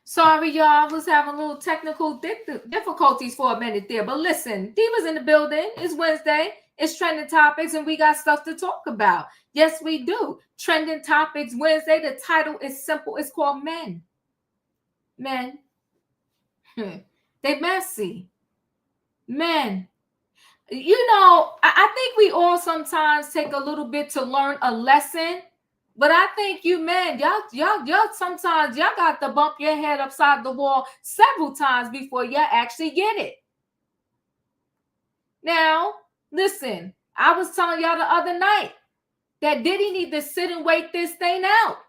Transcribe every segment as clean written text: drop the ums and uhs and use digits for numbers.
Sorry, y'all. I was having a little technical difficulties for a minute there. But listen, Diva's in the building. It's Wednesday. It's trending topics, and we got stuff to talk about. Yes, we do. Trending topics Wednesday. The title is simple. It's called Men. Men. They messy. Men. You know, I think we all sometimes take a little bit to learn a lesson. But I think you men, y'all sometimes y'all got to bump your head upside the wall several times before you actually get it. Now, listen, I was telling y'all the other night that Diddy need to sit and wait this thing out.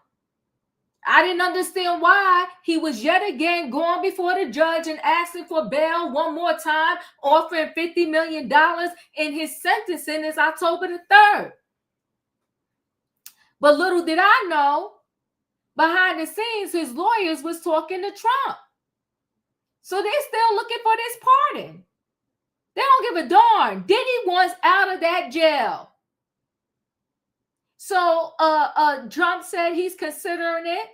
I didn't understand why he was yet again going before the judge and asking for bail one more time, offering $50 million in his sentencing is October the 3rd. But little did I know, behind the scenes, his lawyers was talking to Trump. So they're still looking for this pardon. They don't give a darn. Diddy wants out of that jail. So Trump said he's considering it.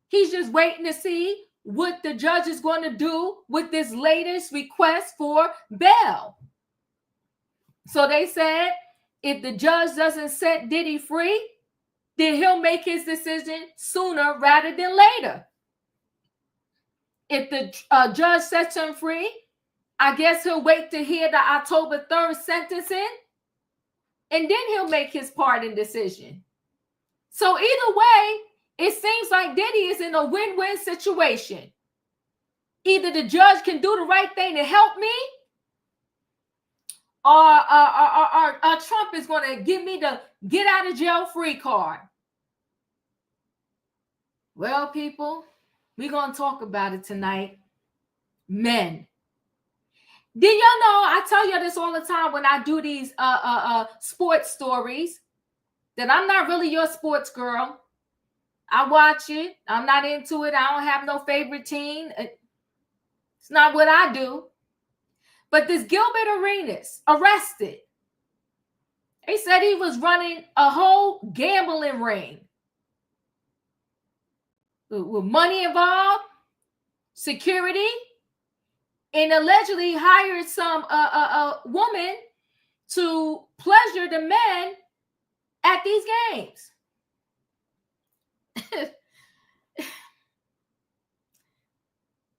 He's just waiting to see what the judge is going to do with this latest request for bail. So they said if the judge doesn't set Diddy free, then he'll make his decision sooner rather than later. If the judge sets him free, I guess he'll wait to hear the October 3rd sentencing, and then he'll make his pardon decision. So either way, it seems like Diddy is in a win-win situation. Either the judge can do the right thing to help me, or Trump is going to give me the get out of jail free card. Well, people, we're going to talk about it tonight. Men. Did y'all know, I tell y'all this all the time when I do these sports stories, that I'm not really your sports girl. I watch it. I'm not into it. I don't have no favorite team. It's not what I do. But this Gilbert Arenas arrested. They said he was running a whole gambling ring with money involved, security, and allegedly hired some woman to pleasure the men at these games.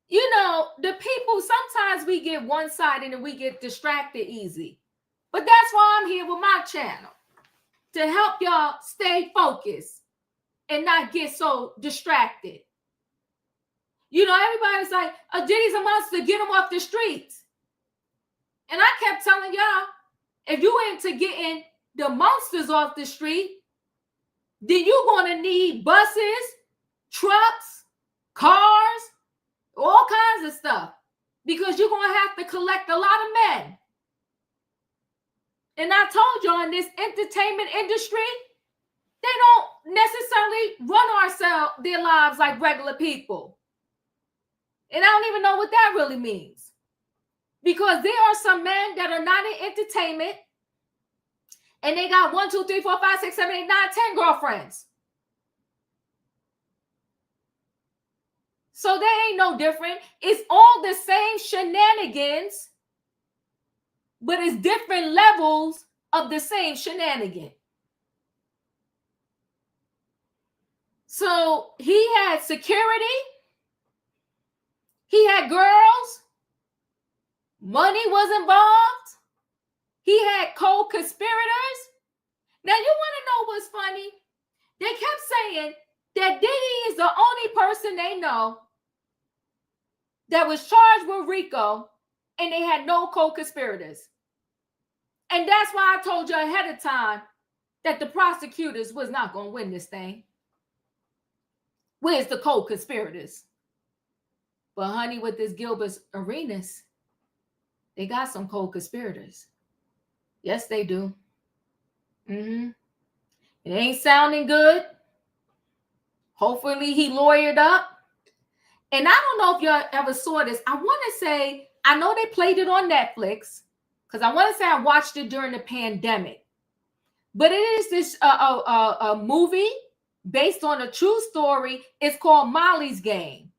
You know, the people, sometimes we get one-sided and we get distracted easy. But that's why I'm here with my channel, to help y'all stay focused and not get so distracted. You know, everybody's like, Diddy's a monster, get him off the streets. And I kept telling y'all, if you into getting the monsters off the street, then you're going to need buses, trucks, cars, all kinds of stuff, because you're going to have to collect a lot of men. And I told y'all, in this entertainment industry, they don't necessarily run their lives like regular people. And I don't even know what that really means. Because there are some men that are not in entertainment, and they got 1, 2, 3, 4, 5, 6, 7, 8, 9, 10 girlfriends. So they ain't no different. It's all the same shenanigans, but it's different levels of the same shenanigan. So he had security. He had girls. Money was involved. He had co-conspirators. Now, you want to know what's funny? They kept saying that Diddy is the only person they know that was charged with RICO, and they had no co-conspirators. And that's why I told you ahead of time that the prosecutors was not going to win this thing. Where's the co-conspirators? But honey, with this Gilbert Arenas, they got some co-conspirators. Yes, they do. It ain't sounding good. Hopefully he lawyered up. And I don't know if y'all ever saw this. I want to say, I know they played it on Netflix, because I want to say I watched it during the pandemic. But it is this movie based on a true story. It's called Molly's Game.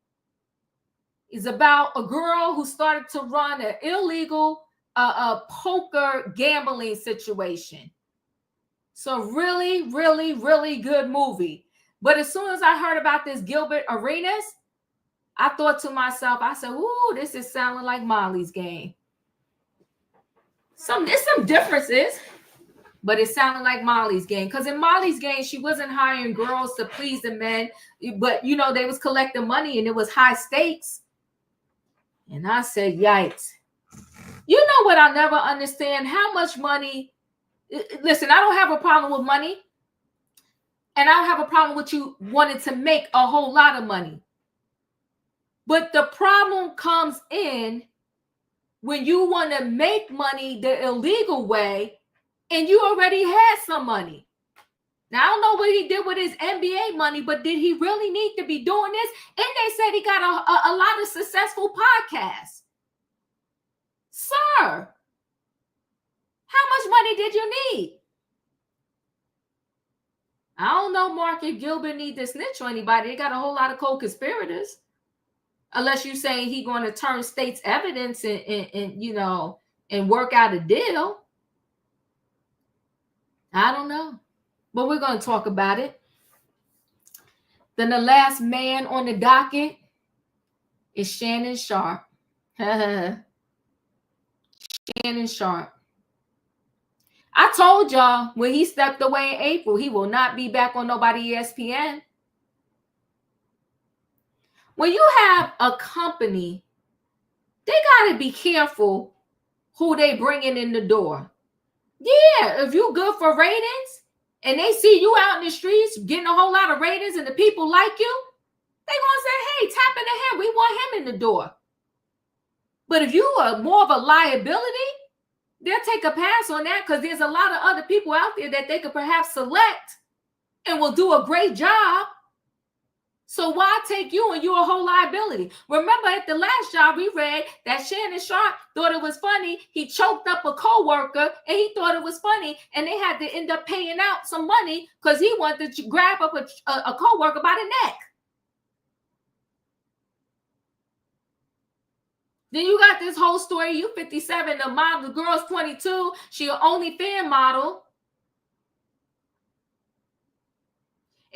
It's about a girl who started to run an illegal poker gambling situation. So really, really, really good movie. But as soon as I heard about this Gilbert Arenas, I thought to myself, I said, ooh, this is sounding like Molly's Game. There's some differences, but it sounded like Molly's Game. Because in Molly's Game, she wasn't hiring girls to please the men, but, you know, they was collecting money and it was high stakes. And I said, yikes. You know what I never understand? How much money. Listen, I don't have a problem with money. And I don't have a problem with you wanting to make a whole lot of money. But the problem comes in when you want to make money the illegal way and you already had some money. Now, I don't know what he did with his NBA money, but did he really need to be doing this? And they said he got a lot of successful podcasts. Sir, how much money did you need? I don't know, Mark, if Gilbert need to snitch on anybody. They got a whole lot of co-conspirators. Unless you're saying he's going to turn state's evidence and you know, and work out a deal. I don't know. But we're going to talk about it. Then the last man on the docket is Shannon Sharpe. Shannon Sharpe. I told y'all when he stepped away in April, he will not be back on nobody ESPN. When you have a company, they got to be careful who they bringing in the door. Yeah, if you good for ratings and they see you out in the streets getting a whole lot of ratings and the people like you, they going to say, hey, tap in the head. We want him in the door. But if you are more of a liability, they'll take a pass on that because there's a lot of other people out there that they could perhaps select and will do a great job. So why take you and you're a whole liability? Remember at the last job we read that Shannon Sharpe thought it was funny. He choked up a co-worker and he thought it was funny. And they had to end up paying out some money because he wanted to grab up a co-worker by the neck. Then you got this whole story. You 57, the model, the girl's 22. She an OnlyFans model.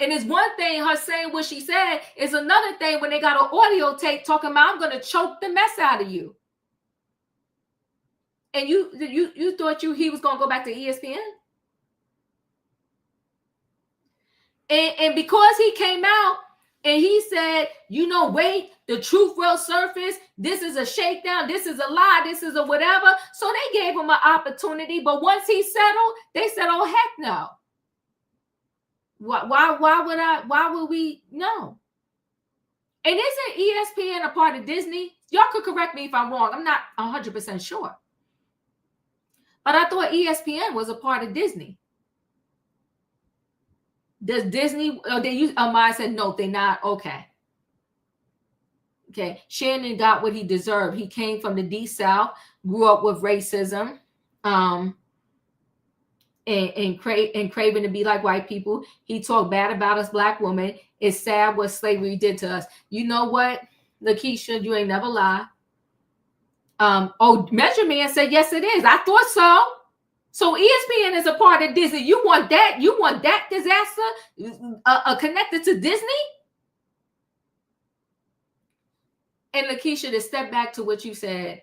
And it's one thing her saying what she said is another thing when they got an audio tape talking about, I'm going to choke the mess out of you. And you thought he was going to go back to ESPN? And because he came out and he said, you know, wait, the truth will surface. This is a shakedown. This is a lie. This is a whatever. So they gave him an opportunity. But once he settled, they said, oh, heck no. Why would we? No. And isn't ESPN a part of Disney? Y'all could correct me if I'm wrong. I'm not 100% sure. But I thought ESPN was a part of Disney. Does Disney, they use, I said, no, they're not. Okay. Shannon got what he deserved. He came from the Deep South, grew up with racism, and craving to be like white people. He talked bad about us black women. It's sad what slavery did to us. You know what, Lakeisha, you ain't never lie. Measure Man said, yes, it is. I thought so. So ESPN is a part of Disney. You want that? You want that disaster connected to Disney? And Lakeisha, to step back to what you said,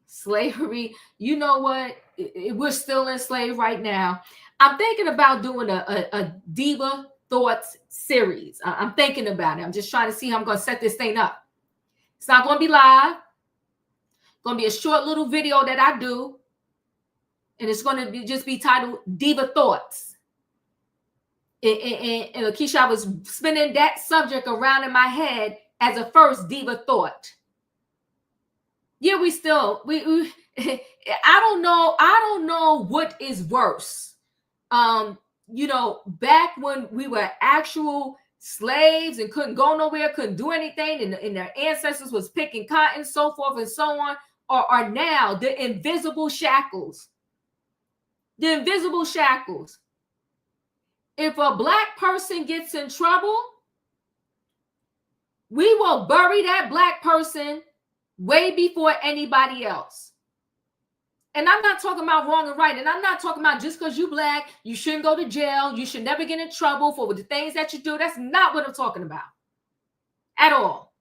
slavery, you know what? We're still enslaved right now. I'm thinking about doing a Diva Thoughts series. I'm thinking about it. I'm just trying to see how I'm going to set this thing up. It's not going to be live. It's going to be a short little video that I do. And it's going to just be titled Diva Thoughts. And Lakeisha, I was spinning that subject around in my head as a first Diva Thought. Yeah, we I don't know what is worse. You know, back when we were actual slaves and couldn't go nowhere, couldn't do anything, and their ancestors was picking cotton, so forth and so on, or are now the invisible shackles. The invisible shackles. If a black person gets in trouble, We will bury that black person way before anybody else. And I'm not talking about wrong and right. And I'm not talking about just because you black, you shouldn't go to jail. You should never get in trouble for the things that you do. That's not what I'm talking about at all.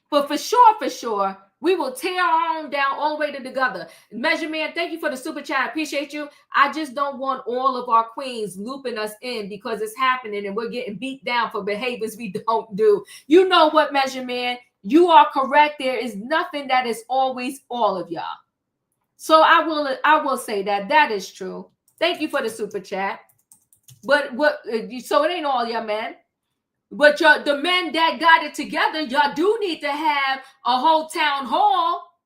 But for sure, we will tear our own down all the way together. Measure Man, thank you for the super chat. I appreciate you. I just don't want all of our queens looping us in because it's happening and we're getting beat down for behaviors we don't do. You know what, Measure Man? You are correct. There is nothing that is always all of y'all. So I will say that is true. Thank you for the super chat. But so it ain't all y'all, man. But the men that got it together, y'all do need to have a whole town hall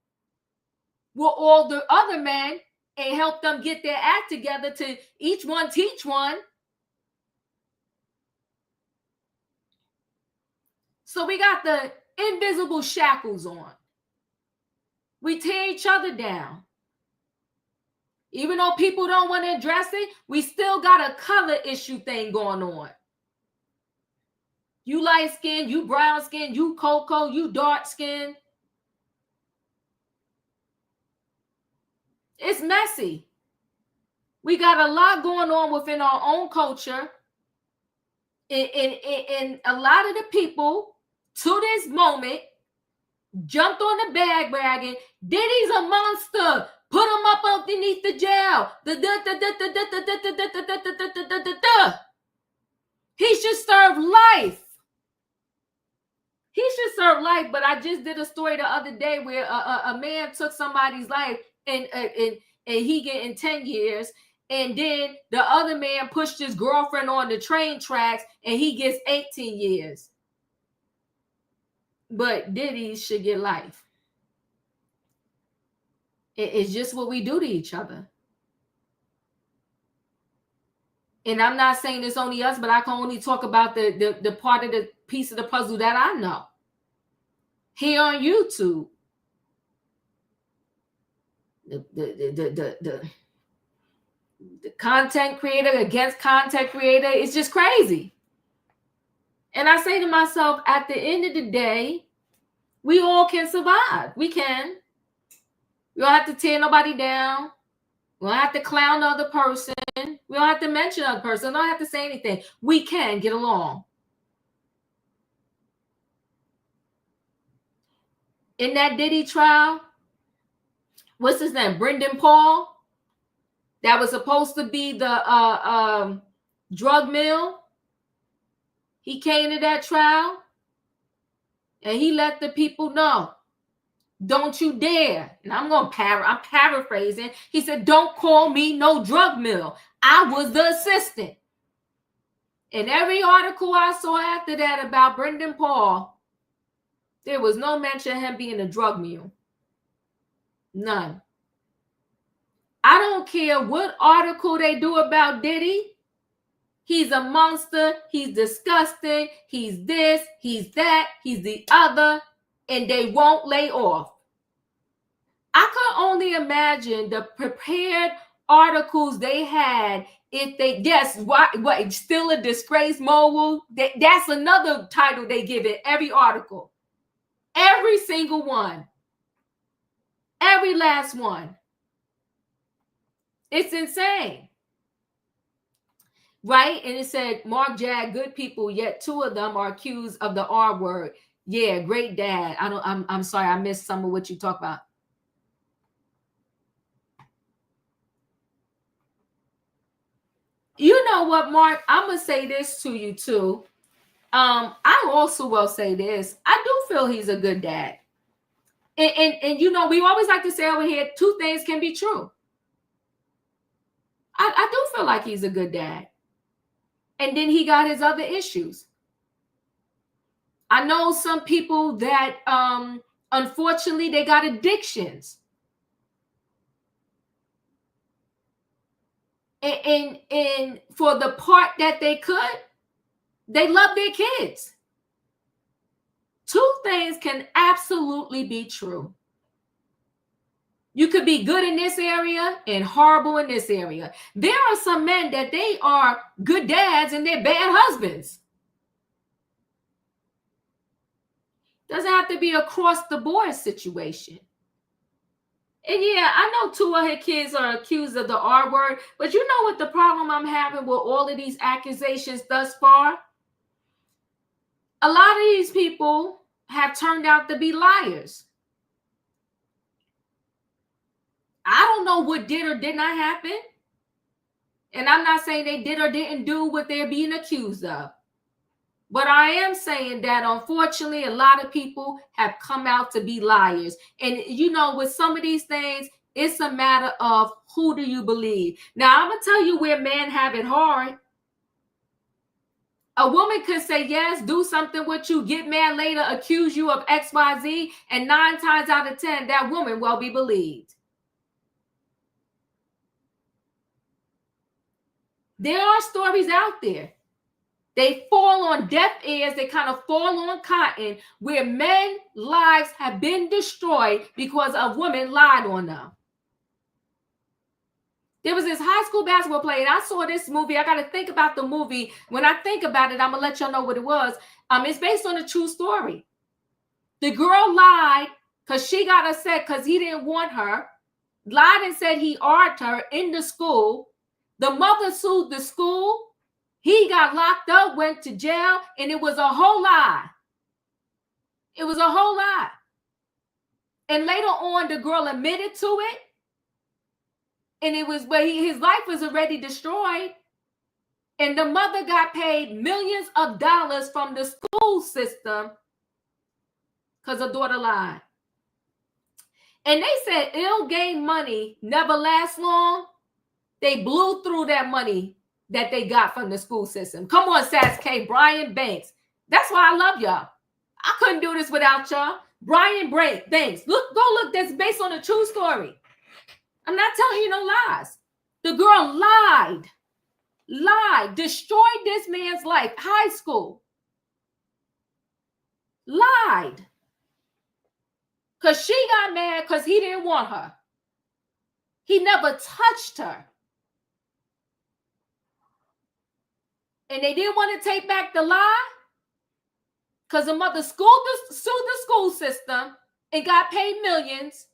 with all the other men and help them get their act together to each one teach one. So we got the invisible shackles on. We tear each other down. Even though people don't want to address it, we still got a color issue thing going on. You light skin, you brown skin, you cocoa, you dark skin. It's messy. We got a lot going on within our own culture. And a lot of the people to this moment jumped on the bandwagon. Diddy's a monster. Put him up underneath the jail. He should serve life. He should serve life. But I just did a story the other day where a man took somebody's life and he getting 10 years. And then the other man pushed his girlfriend on the train tracks and he gets 18 years. But Diddy should get life. It's just what we do to each other. And I'm not saying it's only us, but I can only talk about the part of the piece of the puzzle that I know. Here on YouTube, the content creator against content creator, it's just crazy. And I say to myself, at the end of the day, we all can survive. We can. We don't have to tear nobody down. We don't have to clown the other person. We don't have to mention the other person. We don't have to say anything. We can get along. In that Diddy trial, what's his name? Brendan Paul. That was supposed to be the drug mill. He came to that trial and he let the people know, don't you dare. And I'm paraphrasing. He said, don't call me no drug mill. I was the assistant. In every article I saw after that about Brendan Paul, there was no mention of him being a drug mule. None. I don't care what article they do about Diddy. He's a monster. He's disgusting. He's this. He's that. He's the other. And they won't lay off. I could only imagine the prepared articles they had if they, yes, what still a disgraced mogul? That's another title they give it every article. Every single one. Every last one. It's insane. Right? And it said, Mark Jag, good people, yet two of them are accused of the R word. Yeah, great dad. I'm sorry, I missed some of what you talk about. You know what, Mark? I'm going to say this to you too. I also will say this. I do feel he's a good dad. And you know, we always like to say over here, two things can be true. I do feel like he's a good dad. And then he got his other issues. I know some people that, unfortunately, they got addictions. And for the part that they could, they love their kids. Two things can absolutely be true. You could be good in this area and horrible in this area. There are some men that they are good dads and they're bad husbands. Doesn't have to be across the board situation. And yeah, I know 2 of her kids are accused of the R word, but you know what the problem I'm having with all of these accusations thus far? A lot of these people have turned out to be liars. I don't know what did or did not happen. And I'm not saying they did or didn't do what they're being accused of. But I am saying that, unfortunately, a lot of people have come out to be liars. And, you know, with some of these things, it's a matter of who do you believe. Now, I'm going to tell you where men have it hard. A woman could say, yes, do something with you, get mad later, accuse you of X, Y, Z, and 9 times out of 10, that woman will be believed. There are stories out there. They fall on deaf ears. They kind of fall on cotton, where men's lives have been destroyed because a woman lied on them. There was this high school basketball player, and I saw this movie. I got to think about the movie. When I think about it, I'm going to let y'all know what it was. It's based on a true story. The girl lied because she got upset because he didn't want her. Lied and said he argued her in the school. The mother sued the school. He got locked up, went to jail, and it was a whole lie. It was a whole lie. And later on, the girl admitted to it. And it was, but his life was already destroyed. And the mother got paid millions of dollars from the school system because her daughter lied. And they said ill-gained money never lasts long. They blew through that money that they got from the school system. Come on, Sass K, Brian Banks. That's why I love y'all. I couldn't do this without y'all. Brian Banks. Go look. That's based on a true story. I'm not telling you no lies. The girl lied, destroyed this man's life, high school. Lied. Because she got mad because he didn't want her. He never touched her. And they didn't want to take back the lie because the mother sued the school system and got paid millions.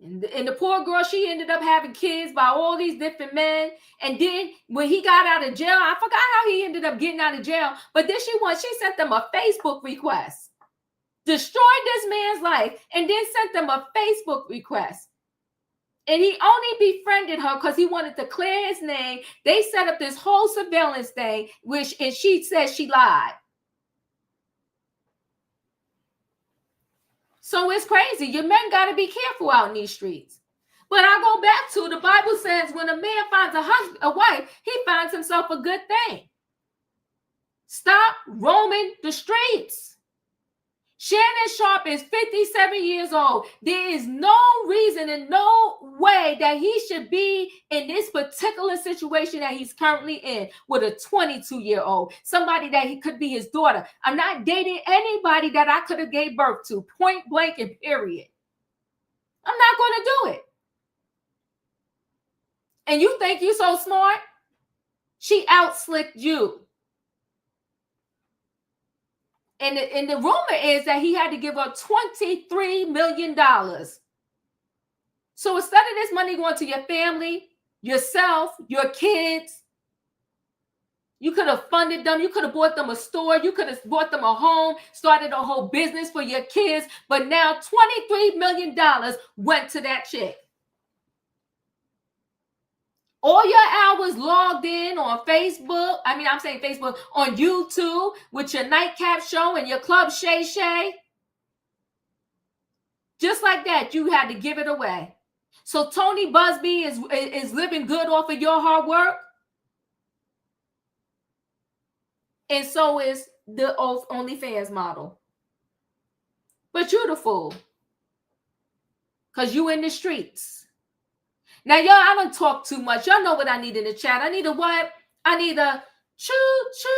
And the poor girl, she ended up having kids by all these different men. And then when he got out of jail, I forgot how he ended up getting out of jail. But then she sent them a Facebook request. Destroyed this man's life and then sent them a Facebook request. And he only befriended her because he wanted to clear his name. They set up this whole surveillance thing, and she said she lied. So it's crazy. Your men got to be careful out in these streets. But I go back to the Bible says when a man finds a wife, he finds himself a good thing. Stop roaming the streets. Shannon Sharpe is 57 years old. There is no reason and no way that he should be in this particular situation that he's currently in with a 22-year-old, somebody that he could be his daughter. I'm not dating anybody that I could have gave birth to, point blank and period. I'm not going to do it. And you think you're so smart? She outslicked you. And the rumor is that he had to give her $23 million. So instead of this money going to your family, yourself, your kids, you could have funded them. You could have bought them a store. You could have bought them a home, started a whole business for your kids. But now $23 million went to that chick. All your hours logged in on Facebook, on YouTube with your nightcap show and your Club Shay Shay. Just like that, you had to give it away. So Tony Busby is living good off of your hard work. And so is the OnlyFans model. But you're the fool. Because you in the streets. Now, y'all, I don't talk too much. Y'all know what I need in the chat. I need a what? I need a choo-choo.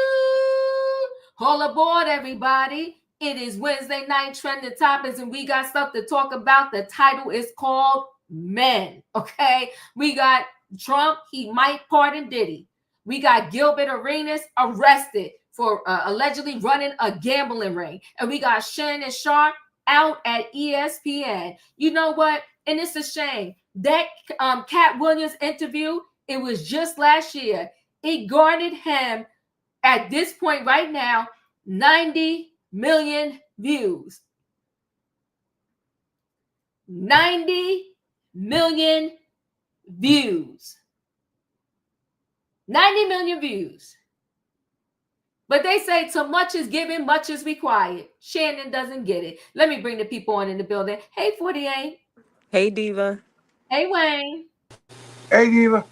All aboard, everybody. It is Wednesday night trending topics, and we got stuff to talk about. The title is called Men, okay? We got Trump. He might pardon Diddy. We got Gilbert Arenas arrested for allegedly running a gambling ring. And we got Shannon Sharpe out at ESPN. You know what? And it's a shame. That Cat Williams interview, it was just last year. It garnered him, at this point right now, 90 million views. 90 million views. 90 million views. But they say too much is given, much is required. Shannon doesn't get it. Let me bring the people on in the building. Hey, 48. Hey, Diva. Hey, Wayne. Hey, Diva.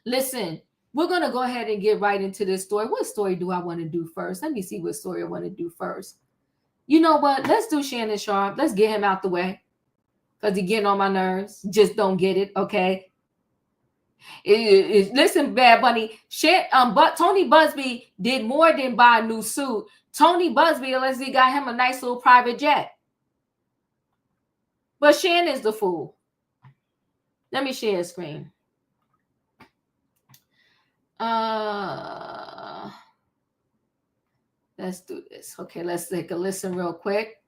Listen, we're going to go ahead and get right into this story. What story do I want to do first? Let me see what story I want to do first. You know what? Let's do Shannon Sharpe. Let's get him out the way. Because he's getting on my nerves. Just don't get it, okay? Listen, Bad Bunny. But Tony Busby did more than buy a new suit. Tony Busby, unless he got him a nice little private jet. But Shannon's the fool. Let me share a screen. Let's do this. Okay, let's take a listen real quick.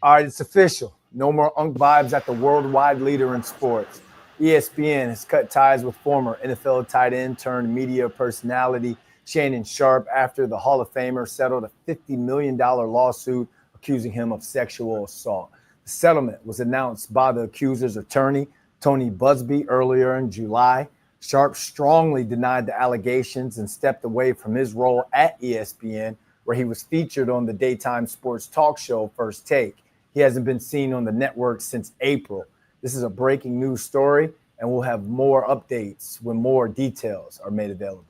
All right, it's official. No more unk vibes at the worldwide leader in sports. ESPN has cut ties with former NFL tight end turned media personality Shannon Sharpe after the Hall of Famer settled a $50 million lawsuit accusing him of sexual assault. The settlement was announced by the accuser's attorney, Tony Busby, earlier in July. Sharpe strongly denied the allegations and stepped away from his role at ESPN, where he was featured on the daytime sports talk show First Take. He hasn't been seen on the network since April. This is a breaking news story, and we'll have more updates when more details are made available.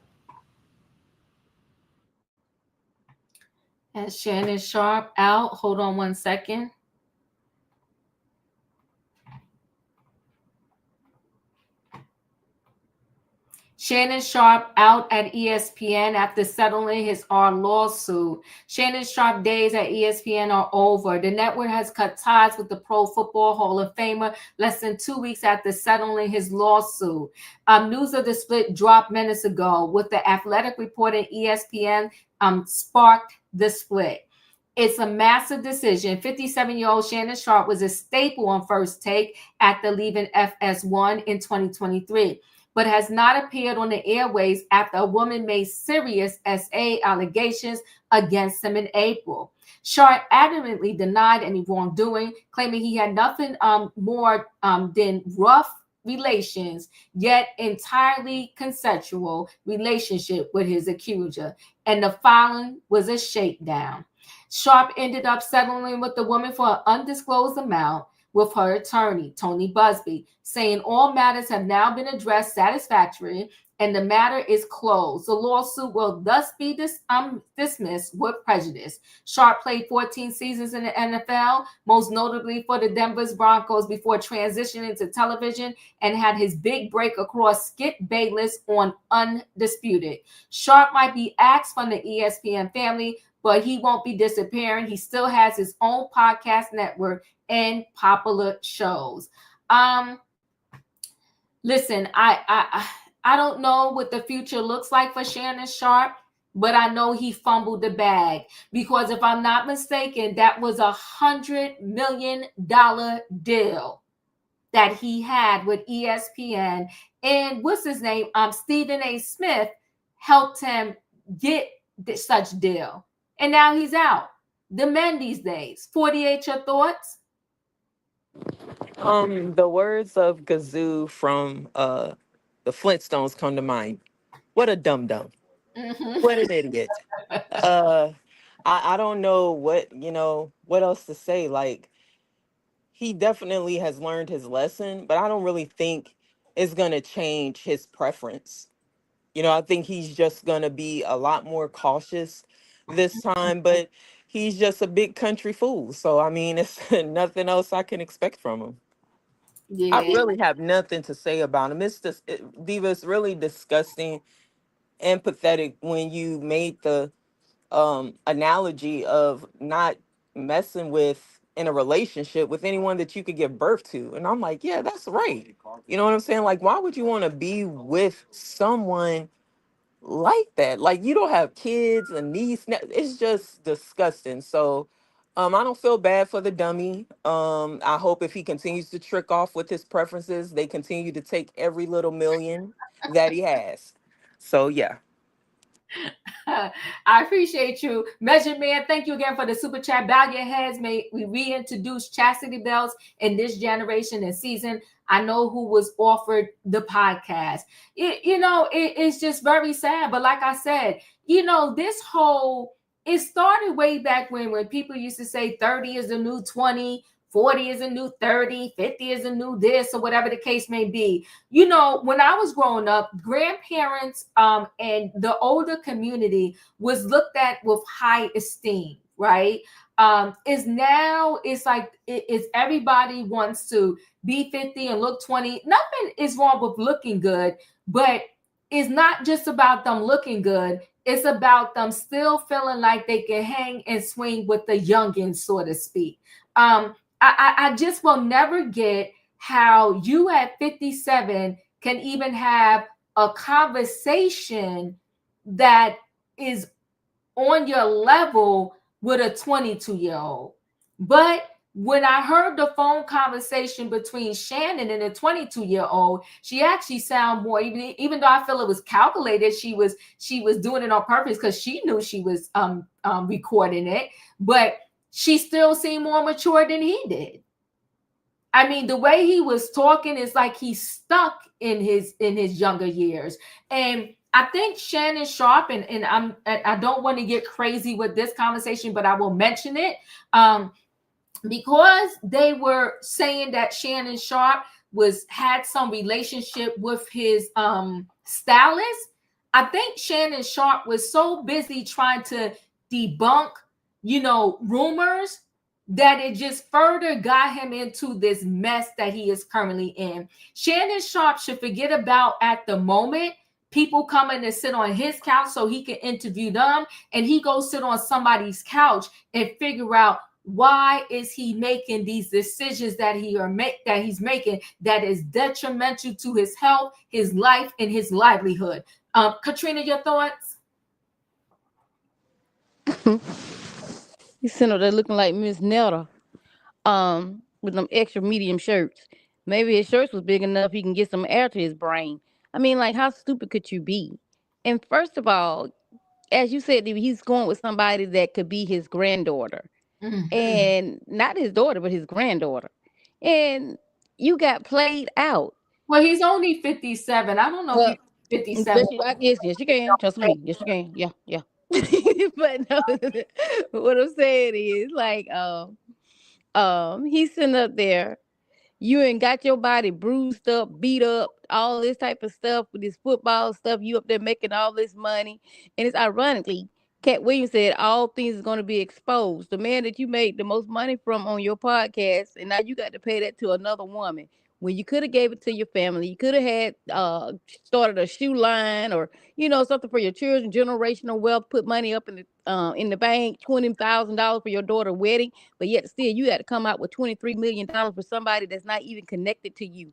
And Shannon Sharpe out. Hold on one second. Shannon Sharpe out at ESPN after settling his lawsuit. Shannon Sharpe days at ESPN are over. The network has cut ties with the Pro Football Hall of Famer less than 2 weeks after settling his lawsuit. News of the split dropped minutes ago, with the Athletic reporting ESPN sparked the split. It's a massive decision. 57-year-old Shannon Sharpe was a staple on First Take after leaving FS1 in 2023. But has not appeared on the airways after a woman made serious SA allegations against him in April. Sharpe adamantly denied any wrongdoing, claiming he had nothing more than rough relations, yet entirely consensual relationship with his accuser. And the filing was a shakedown. Sharpe ended up settling with the woman for an undisclosed amount, with her attorney, Tony Busby, saying all matters have now been addressed satisfactorily and the matter is closed. The lawsuit will thus be dismissed with prejudice. Sharpe played 14 seasons in the NFL, most notably for the Denver Broncos before transitioning to television, and had his big break across Skip Bayless on Undisputed. Sharpe might be axed from the ESPN family, but he won't be disappearing. He still has his own podcast network and popular shows. Listen, I don't know what the future looks like for Shannon Sharpe, but I know he fumbled the bag, because if I'm not mistaken, that was $100 million deal that he had with ESPN, and what's his name? Stephen A. Smith helped him get such deal, and now he's out. The men these days. 48, your thoughts? The words of Gazoo from the Flintstones come to mind. What a dum-dum. Mm-hmm. What an idiot. I don't know what else to say. Like, he definitely has learned his lesson, but I don't really think it's going to change his preference. I think he's just going to be a lot more cautious this time, but he's just a big country fool. So, I mean, it's nothing else I can expect from him. Yeah. I really have nothing to say about him. Diva, it's really disgusting and pathetic when you made the analogy of not messing with in a relationship with anyone that you could give birth to. And I'm like, yeah, that's right. You know what I'm saying? Like, why would you want to be with someone like that? Like, you don't have kids and niece. It's just disgusting. So, I don't feel bad for the dummy. I hope if he continues to trick off with his preferences, they continue to take every little million that he has. So, yeah. I appreciate you. Measure Man, thank you again for the super chat. Bow your heads. May we reintroduce chastity belts in this generation and season. I know who was offered the podcast. It's just very sad. But like I said, it started way back when people used to say 30 is the new 20, 40 is a new 30, 50 is a new this, or whatever the case may be. When I was growing up, grandparents and the older community was looked at with high esteem, right? It's like it's everybody wants to be 50 and look 20. Nothing is wrong with looking good, but it's not just about them looking good. It's about them still feeling like they can hang and swing with the youngins, so to speak. I just will never get how you at 57 can even have a conversation that is on your level with a 22-year-old. But when I heard the phone conversation between Shannon and a 22-year-old, she actually sounded more, even though I feel it was calculated, she was doing it on purpose because she knew she was recording it, but she still seemed more mature than he did. I mean, the way he was talking is like he's stuck in his younger years. And I think Shannon Sharpe, and I don't want to get crazy with this conversation, but I will mention it. Because they were saying that Shannon Sharpe had some relationship with his stylist. I think Shannon Sharpe was so busy trying to debunk, rumors, that it just further got him into this mess that he is currently in. Shannon Sharpe should forget about, at the moment, people coming to sit on his couch so he can interview them, and he goes sit on somebody's couch and figure out why is he making these decisions that he's making that is detrimental to his health, his life, and his livelihood. Katrina, your thoughts? He's sitting up there looking like Miss Nelda, with them extra medium shirts. Maybe his shirts was big enough he can get some air to his brain. I mean, like, how stupid could you be? And first of all, as you said, he's going with somebody that could be his granddaughter, and not his daughter, but his granddaughter. And you got played out. Well, he's only 57. I don't know if Well, he's 57. especially like yes, you can. Trust me, yes, you can. Yeah, yeah. But no, what I'm saying is like, he's sitting up there. You ain't got your body bruised up, beat up, all this type of stuff with this football stuff. You up there making all this money. And it's ironically, Cat Williams said all things is going to be exposed. The man that you made the most money from on your podcast, and now you got to pay that to another woman. When you could have gave it to your family, you could have had started a shoe line, or something for your children, generational wealth, put money up in the bank, $20,000 for your daughter's wedding. But yet still you had to come out with $23 million for somebody that's not even connected to you.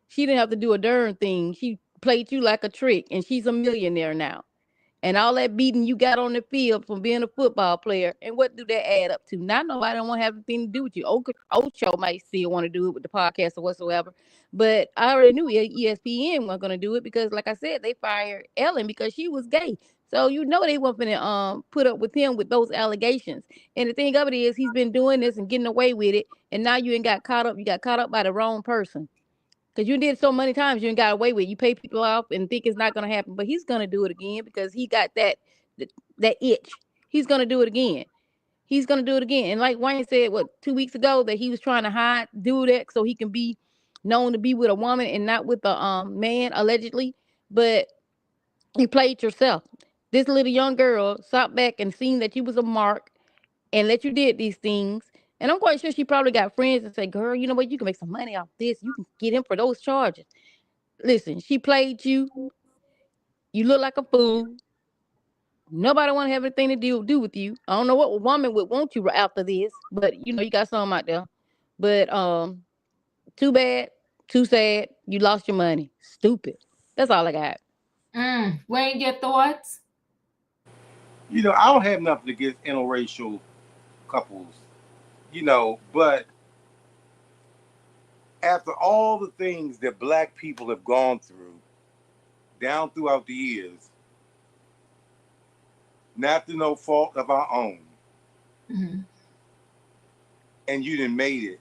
She didn't have to do a darn thing. She played you like a trick, and she's a millionaire now. And all that beating you got on the field from being a football player, and what do that add up to? Not nobody don't want to have anything to do with you. Ocho might still want to do it with the podcast or whatsoever, but I already knew ESPN wasn't going to do it because, like I said, they fired Ellen because she was gay. So they weren't going to put up with him with those allegations. And the thing of it is, he's been doing this and getting away with it, and now you ain't got caught up. You got caught up by the wrong person. Because you did so many times, you ain't got away with it. You pay people off and think it's not going to happen. But he's going to do it again because he got that itch. He's going to do it again. He's going to do it again. And like Wayne said, 2 weeks ago, that he was trying to do that so he can be known to be with a woman and not with a man, allegedly. But you played yourself. This little young girl sat back and seen that you was a mark and that you did these things. And I'm quite sure she probably got friends that say, girl, you know what? You can make some money off this. You can get him for those charges. Listen, she played you. You look like a fool. Nobody want to have anything to do with you. I don't know what woman would want you after this, but you know, you got some out there. But too bad, too sad. You lost your money. Stupid. That's all I got. Wayne, your thoughts? You know, I don't have nothing against interracial couples, you know, but after all the things that black people have gone through down throughout the years, not through no fault of our own, and you done made it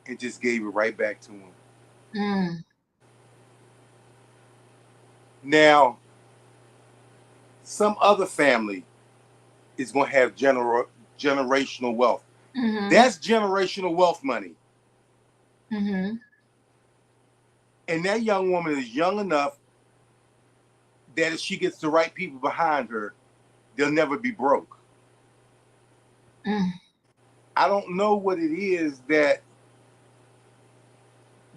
and just gave it right back to them. Now, some other family is going to have generational wealth. That's generational wealth money. And that young woman is young enough that if she gets the right people behind her, they'll never be broke. I don't know what it is that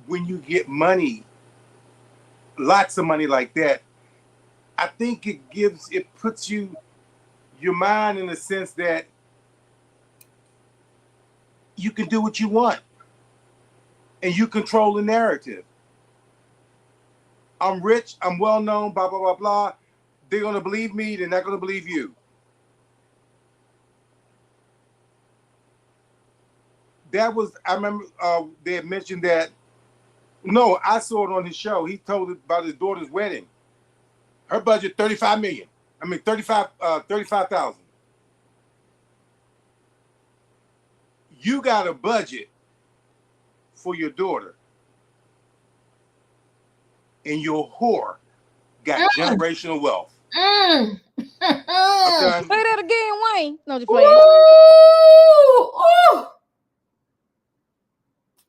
when you get money, lots of money like that, I think it puts your mind in the sense that you can do what you want and you control the narrative. I'm rich, I'm well known, blah, blah, blah, blah. They're going to believe me, they're not going to believe you. That was, I remember they had mentioned that. No, I saw it on his show. He told about his daughter's wedding. Her budget, $35 million. I mean, 35,000. You got a budget for your daughter, and your whore got generational wealth. Say that again, Wayne. No, just playing. Ooh.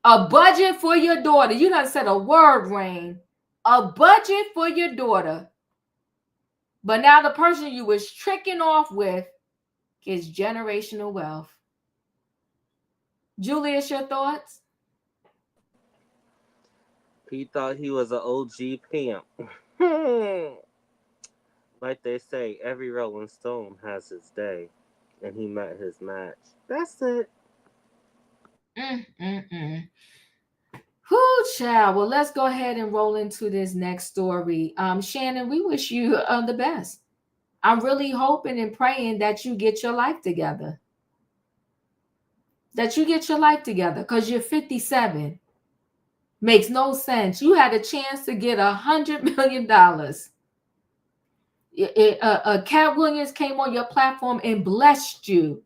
A budget for your daughter. You done said a word, Wayne. A budget for your daughter. But now the person you was tricking off with gets generational wealth. Julius, your thoughts? He thought he was an OG pimp. Like they say, every Rolling Stone has his day, and he met his match. That's it. Whoo, child. Well, let's go ahead and roll into this next story. Shannon, we wish you the best. I'm really hoping and praying that you get your life together. That you get your life together, because you're 57. Makes no sense. You had a chance to get $100 million. Cat Williams came on your platform and blessed you.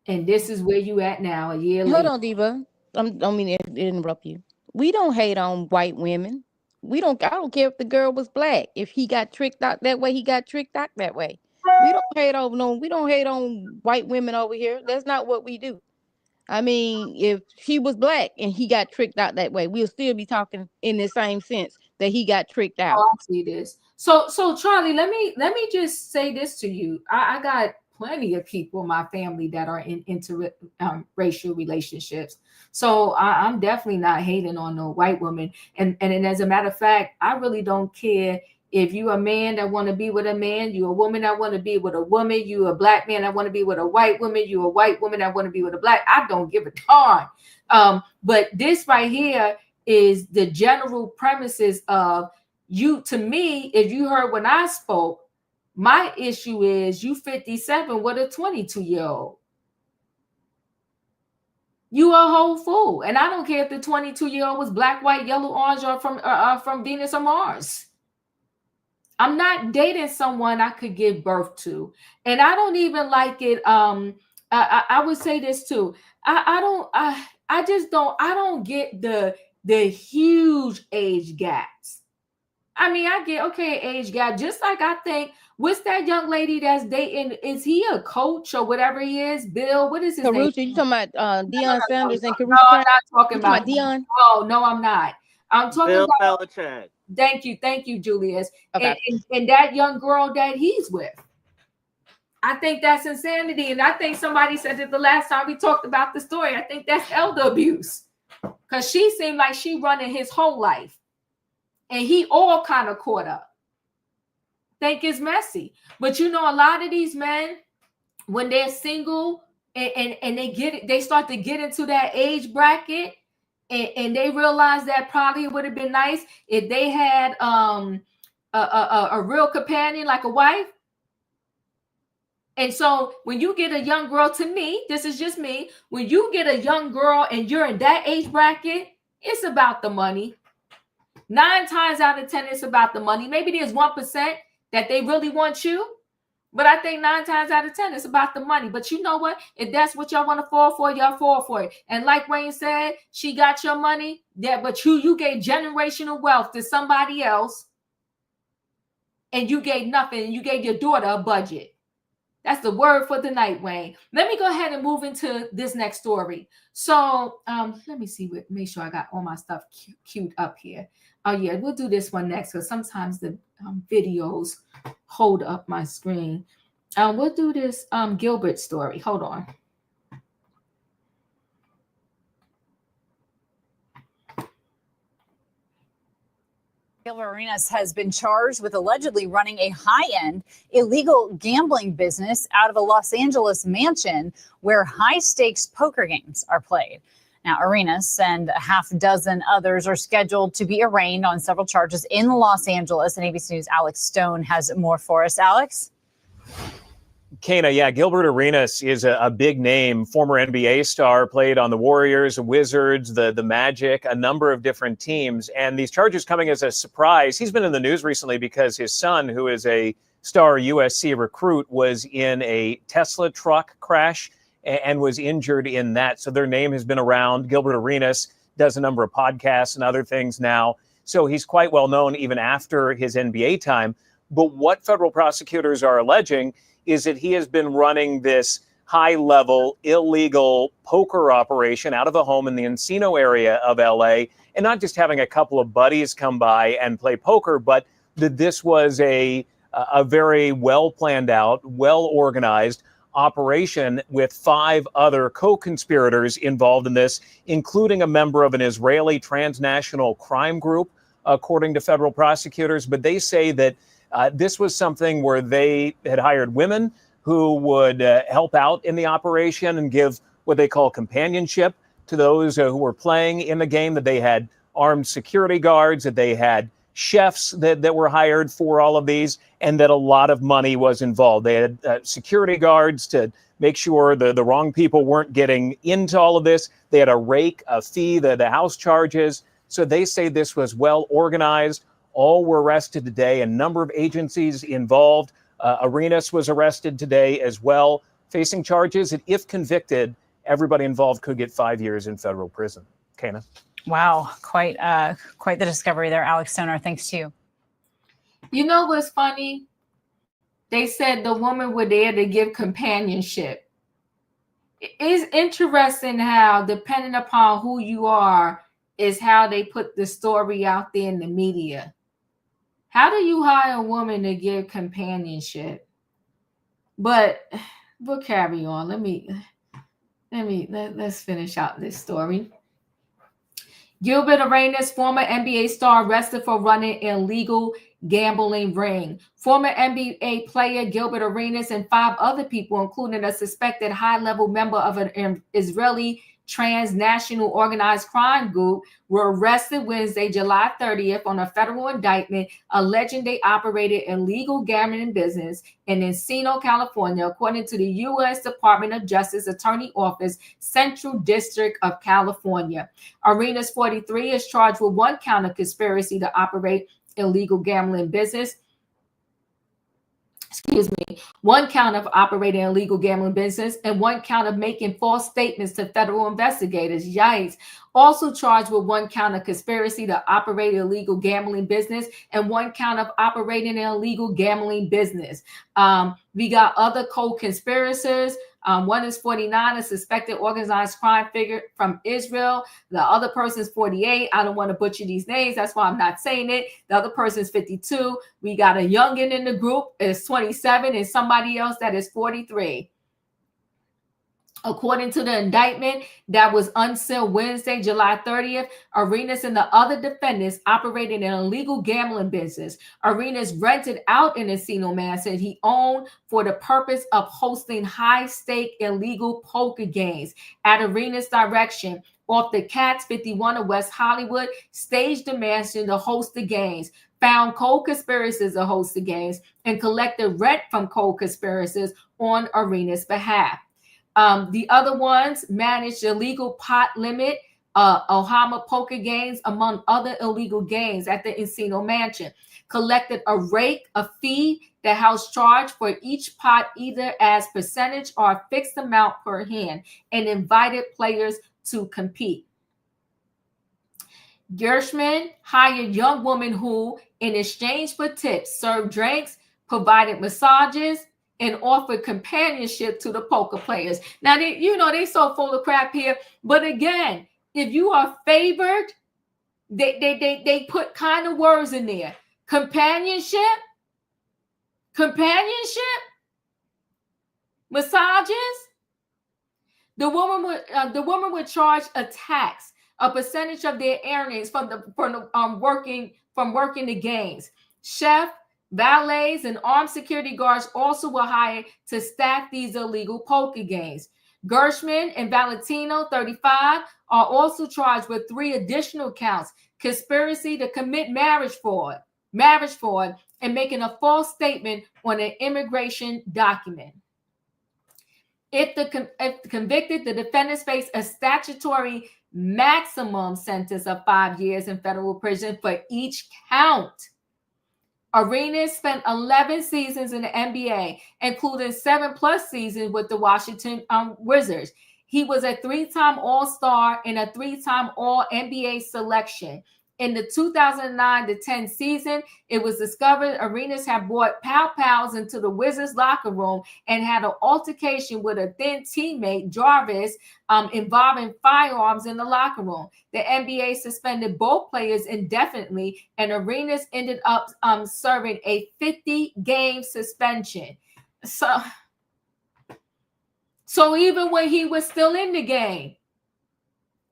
And this is where you at now, a year later. Hold on, Diva. I don't mean to interrupt you. We don't hate on white women. I don't care if the girl was black. If he got tricked out that way, he got tricked out that way. We don't hate on white women over here. That's not what we do. I mean, if she was black and he got tricked out that way, we'll still be talking in the same sense that he got tricked out. Oh, I see this. So Charlie, let me just say this to you. I got plenty of people in my family that are in interracial relationships. So I'm definitely not hating on no white woman. And as a matter of fact, I really don't care if you a man that want to be with a man, you a woman that want to be with a woman, you a black man that want to be with a white woman, you a white woman that want to be with a black. I don't give a darn. But this right here is the general premises of you. To me, if you heard when I spoke, my issue is you 57 with a 22-year-old. You a whole fool. And I don't care if the 22-year-old was black, white, yellow, orange, or from Venus or Mars. I'm not dating someone I could give birth to. And I don't even like it. I would say this too. I don't get the huge age gaps. I mean, I get, okay, age gap. Just like I think, what's that young lady that's dating? Is he a coach or whatever he is? Bill, what is his name? You talking about Deion Sanders and Caruso? No, I'm not talking about Deion. Oh, no, I'm not. I'm talking Bill about Belichick. Thank you, Julius. Okay. And that young girl that he's with. I think that's insanity. And I think somebody said it the last time we talked about the story. I think that's elder abuse. Because she seemed like she running his whole life. And he all kind of caught up. think it's messy. But you know, a lot of these men, when they're single and they start to get into that age bracket, and they realize that probably it would have been nice if they had a real companion like a wife. And so when you get a young girl, to me, this is just me, when you get a young girl and you're in that age bracket, it's about the money. 9 times out of 10, it's about the money. Maybe there's 1% that they really want you, but I think 9 times out of 10, it's about the money. But you know what? If that's what y'all want to fall for, y'all fall for it. And like Wayne said, she got your money, but you gave generational wealth to somebody else, and you gave nothing. You gave your daughter a budget. That's the word for the night, Wayne. Let me go ahead and move into this next story. So let me see, make sure I got all my stuff queued up here. Oh yeah, we'll do this one next because sometimes the videos hold up my screen. We'll do this Gilbert story. Hold on. Gilbert Arenas has been charged with allegedly running a high-end illegal gambling business out of a Los Angeles mansion where high-stakes poker games are played. Now, Arenas and a half dozen others are scheduled to be arraigned on several charges in Los Angeles. And ABC News' Alex Stone has more for us. Alex? Kana, yeah, Gilbert Arenas is a big name, former NBA star, played on the Warriors, the Wizards, the Magic, a number of different teams. And these charges coming as a surprise. He's been in the news recently because his son, who is a star USC recruit, was in a Tesla truck crash and was injured in that. So their name has been around. Gilbert Arenas does a number of podcasts and other things now. So he's quite well known even after his NBA time. But what federal prosecutors are alleging is that he has been running this high-level illegal poker operation out of a home in the Encino area of LA, and not just having a couple of buddies come by and play poker, but that this was a very well-planned out, well-organized operation with 5 other co-conspirators involved in this, including a member of an Israeli transnational crime group, according to federal prosecutors. But they say that this was something where they had hired women who would help out in the operation and give what they call companionship to those who were playing in the game, that they had armed security guards, that they had chefs that were hired for all of these, and that a lot of money was involved. They had security guards to make sure the wrong people weren't getting into all of this. They had a rake, a fee, the house charges. So they say this was well organized. All were arrested today, a number of agencies involved. Arenas was arrested today as well, facing charges that, if convicted, everybody involved could get 5 years in federal prison. Kana? Wow, quite the discovery there, Alex Stoner. Thanks to you. You know what's funny? They said the woman were there to give companionship. It's interesting how, depending upon who you are, is how they put the story out there in the media. How do you hire a woman to give companionship? But we'll carry on. Let's finish out this story. Gilbert Arenas, former NBA star, arrested for running an illegal gambling ring. Former NBA player Gilbert Arenas and 5 other people, including a suspected high-level member of an Israeli transnational organized crime group, were arrested Wednesday, July 30th on a federal indictment alleging they operated an illegal gambling business in Encino, California, according to the U.S. Department of Justice Attorney Office, Central District of California. Arenas, 43, is charged with 1 count of conspiracy to operate illegal gambling business. 1 count of operating an illegal gambling business and 1 count of making false statements to federal investigators. Yikes. Also charged with 1 count of conspiracy to operate an illegal gambling business and 1 count of operating an illegal gambling business. We got other co-conspirators. One is 49, a suspected organized crime figure from Israel. The other person is 48. I don't want to butcher these names. That's why I'm not saying it. The other person is 52. We got a youngin in the group is 27 and somebody else that is 43. According to the indictment that was unsealed Wednesday, July 30th, Arenas and the other defendants operated an illegal gambling business. Arenas rented out an casino mansion he owned for the purpose of hosting high-stake illegal poker games. At Arenas' direction, off the Cats 51 of West Hollywood, staged the mansion to host the games, found co-conspirators to host the games, and collected rent from co-conspirators on Arenas' behalf. The other ones managed illegal pot limit, Ohama poker games, among other illegal games at the Encino Mansion. Collected a rake, a fee, the house charged for each pot either as percentage or a fixed amount per hand, and invited players to compete. Gershman hired young women who, in exchange for tips, served drinks, provided massages, and offered companionship to the poker players. Now, they so full of crap here. But again, if you are favored, they put kind of words in there. Companionship, massages. The woman would charge a tax, a percentage of their earnings from working the games. Chef, valets, and armed security guards also were hired to staff these illegal poker games. Gershman and Valentino, 35, are also charged with 3 additional counts: conspiracy to commit marriage fraud, and making a false statement on an immigration document. If convicted, the defendants face a statutory maximum sentence of 5 years in federal prison for each count. Arenas spent 11 seasons in the NBA, including 7+ seasons with the Washington Wizards. He was a 3-time All-Star and a 3-time All-NBA selection. In the 2009-10 season, it was discovered Arenas had brought pals into the Wizards locker room and had an altercation with a then teammate, Jarvis, involving firearms in the locker room. The NBA suspended both players indefinitely, and Arenas ended up serving a 50-game suspension. So even when he was still in the game,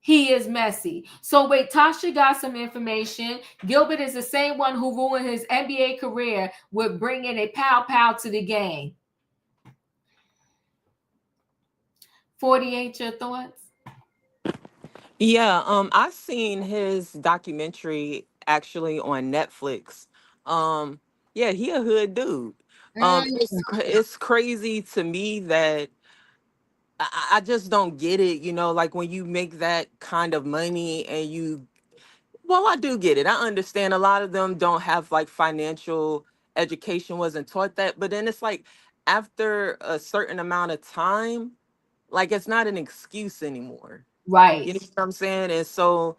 he is messy. So wait, Tasha got some information. Gilbert is the same one who ruined his NBA career with bringing a pal to the game. 48, your thoughts? Yeah, I've seen his documentary actually on Netflix. Yeah, he a hood dude. It's crazy to me that I just don't get it, like when you make that kind of money and well, I do get it. I understand a lot of them don't have like financial education, wasn't taught that, but then it's like after a certain amount of time, like it's not an excuse anymore. Right. You know what I'm saying? And so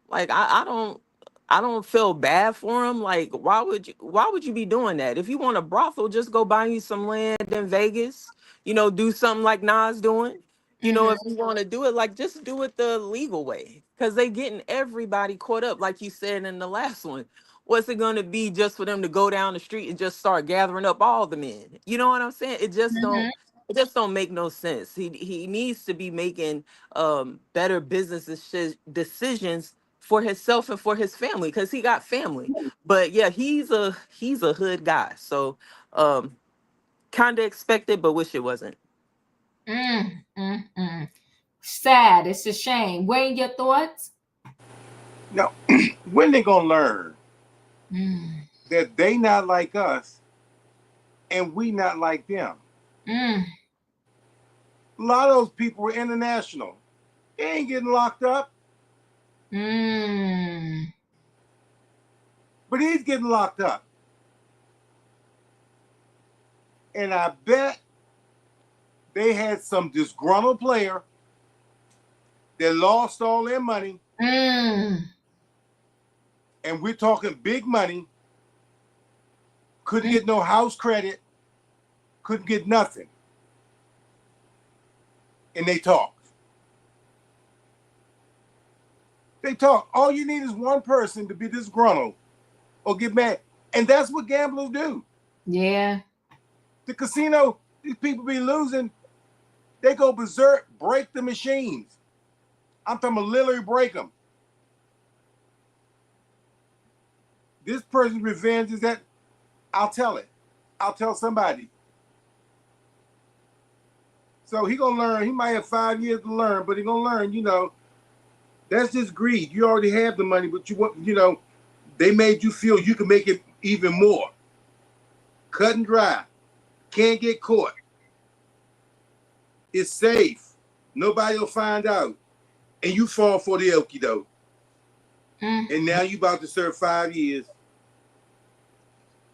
like I don't feel bad for him. Like why would you be doing that? If you want a brothel, just go buy you some land in Vegas, do something like Nas doing. If you want to do it, like just do it the legal way. Cause they getting everybody caught up, like you said in the last one. What's it gonna be just for them to go down the street and just start gathering up all the men? You know what I'm saying? It just don't make no sense. He needs to be making better business decisions for himself and for his family, because he got family. But yeah, he's a hood guy. So kind of expected, but wish it wasn't. Sad. It's a shame. Wayne, your thoughts? No. When they gonna learn that they not like us and we not like them? A lot of those people were international. They ain't getting locked up. But he's getting locked up. And I bet they had some disgruntled player that lost all their money. And we're talking big money. Couldn't get no house credit. Couldn't get nothing. And they talked. All you need is one person to be disgruntled or get mad. And that's what gamblers do. Yeah. The casino, these people be losing. They go berserk, break the machines. I'm talking about literally break them. This person's revenge is that I'll tell it. I'll tell somebody. So he gonna learn. He might have 5 years to learn, but he gonna learn. You know, that's just greed. You already have the money, but you want. You know, they made you feel you can make it even more. Cut and dry. Can't get caught. It's safe. Nobody will find out. And you fall for the okie doke. And now you about to serve 5 years.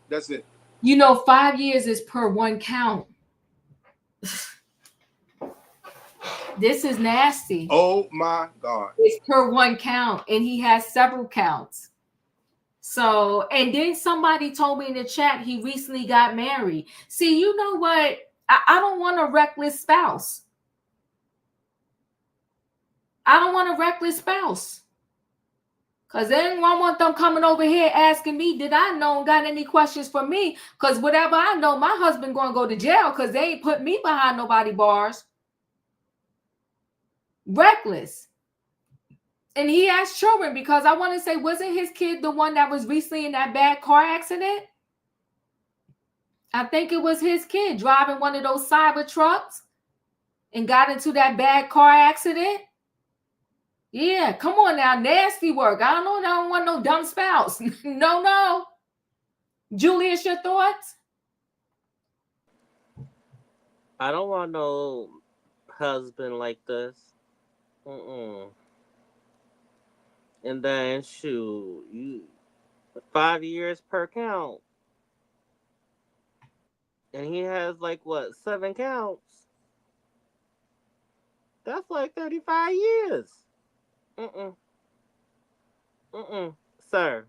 That's it. You know, 5 years is per one count. This is nasty. Oh my God. It's per one count, and he has several counts. So, and then somebody told me in the chat he recently got married. See, you know what? I don't want a reckless spouse. I don't want a reckless spouse. Because then I want them coming over here asking me, did I know, got any questions for me? Because whatever I know, my husband going to go to jail because they ain't put me behind nobody bars. Reckless. And he has children, because I want to say, wasn't his kid the one that was recently in that bad car accident? I think it was his kid driving one of those cyber trucks and got into that bad car accident. Yeah, come on now. Nasty work. I don't want no dumb spouse. No. Julius, your thoughts? I don't want no husband like this. And then, shoot, 5 years per count. And he has, like, what, 7 counts? That's like 35 years. Sir.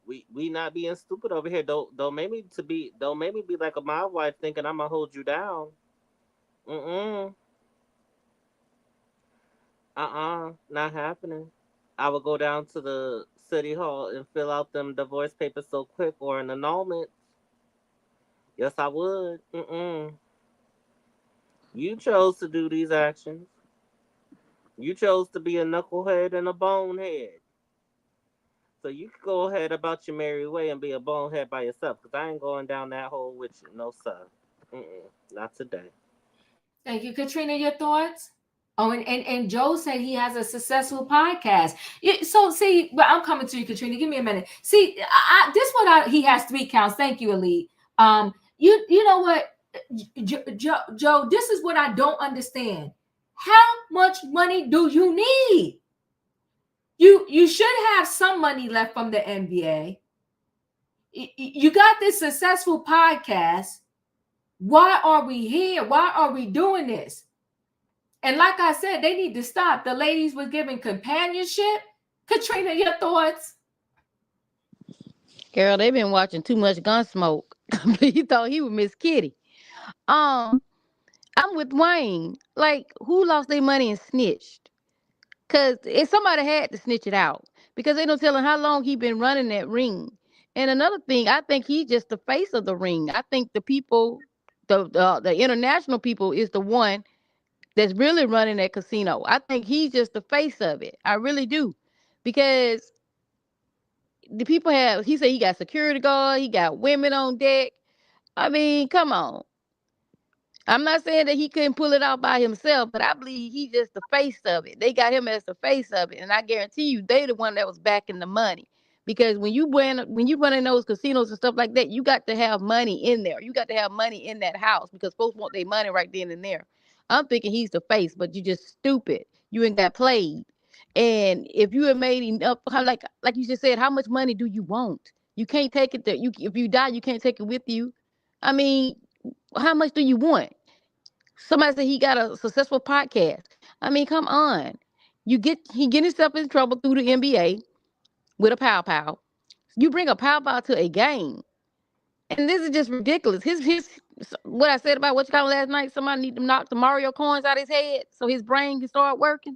We not being stupid over here. Don't make me be like my wife thinking I'm gonna hold you down. Not happening. I would go down to the city hall and fill out them divorce papers so quick, or an annulment. Yes, I would. You chose to do these actions. You chose to be a knucklehead and a bonehead. So you can go ahead about your merry way and be a bonehead by yourself, because I ain't going down that hole with you. No, sir. Not today. Thank you. Katrina, your thoughts? Oh, and Joe said he has a successful podcast. So see, but I'm coming to you, Katrina. Give me a minute. See, he has 3 counts. Thank you, Elite. You know what, Joe, this is what I don't understand. How much money do you need? You should have some money left from the NBA. You got this successful podcast. Why are we here? Why are we doing this? And like I said, they need to stop. The ladies were giving companionship. Katrina, your thoughts? Girl, they've been watching too much Gunsmoke. He thought he was Miss Kitty. I'm with Wayne. Like, who lost their money and snitched? Because if somebody had to snitch it out, because they don't tell him how long he been running that ring. And another thing, I think he's just the face of the ring. I think the people, the international people, is the one that's really running that casino. I think he's just the face of it. I really do. Because the people he said he got security guard, he got women on deck. I mean, come on. I'm not saying that he couldn't pull it out by himself, but I believe he's just the face of it. They got him as the face of it. And I guarantee you, they the one that was backing the money. Because when you run in those casinos and stuff like that, you got to have money in there. You got to have money in that house, because folks want their money right then and there. I'm thinking he's the face, but you just stupid. You ain't got played. And if you had made enough, like you just said, how much money do you want? You can't take it there. If you die, you can't take it with you. I mean, how much do you want? Somebody said he got a successful podcast. I mean, come on. He get himself in trouble through the NBA with a pow pow. You bring a pow pow to a game. And this is just ridiculous. His what I said about what you call last night, somebody need to knock the Mario coins out of his head so his brain can start working.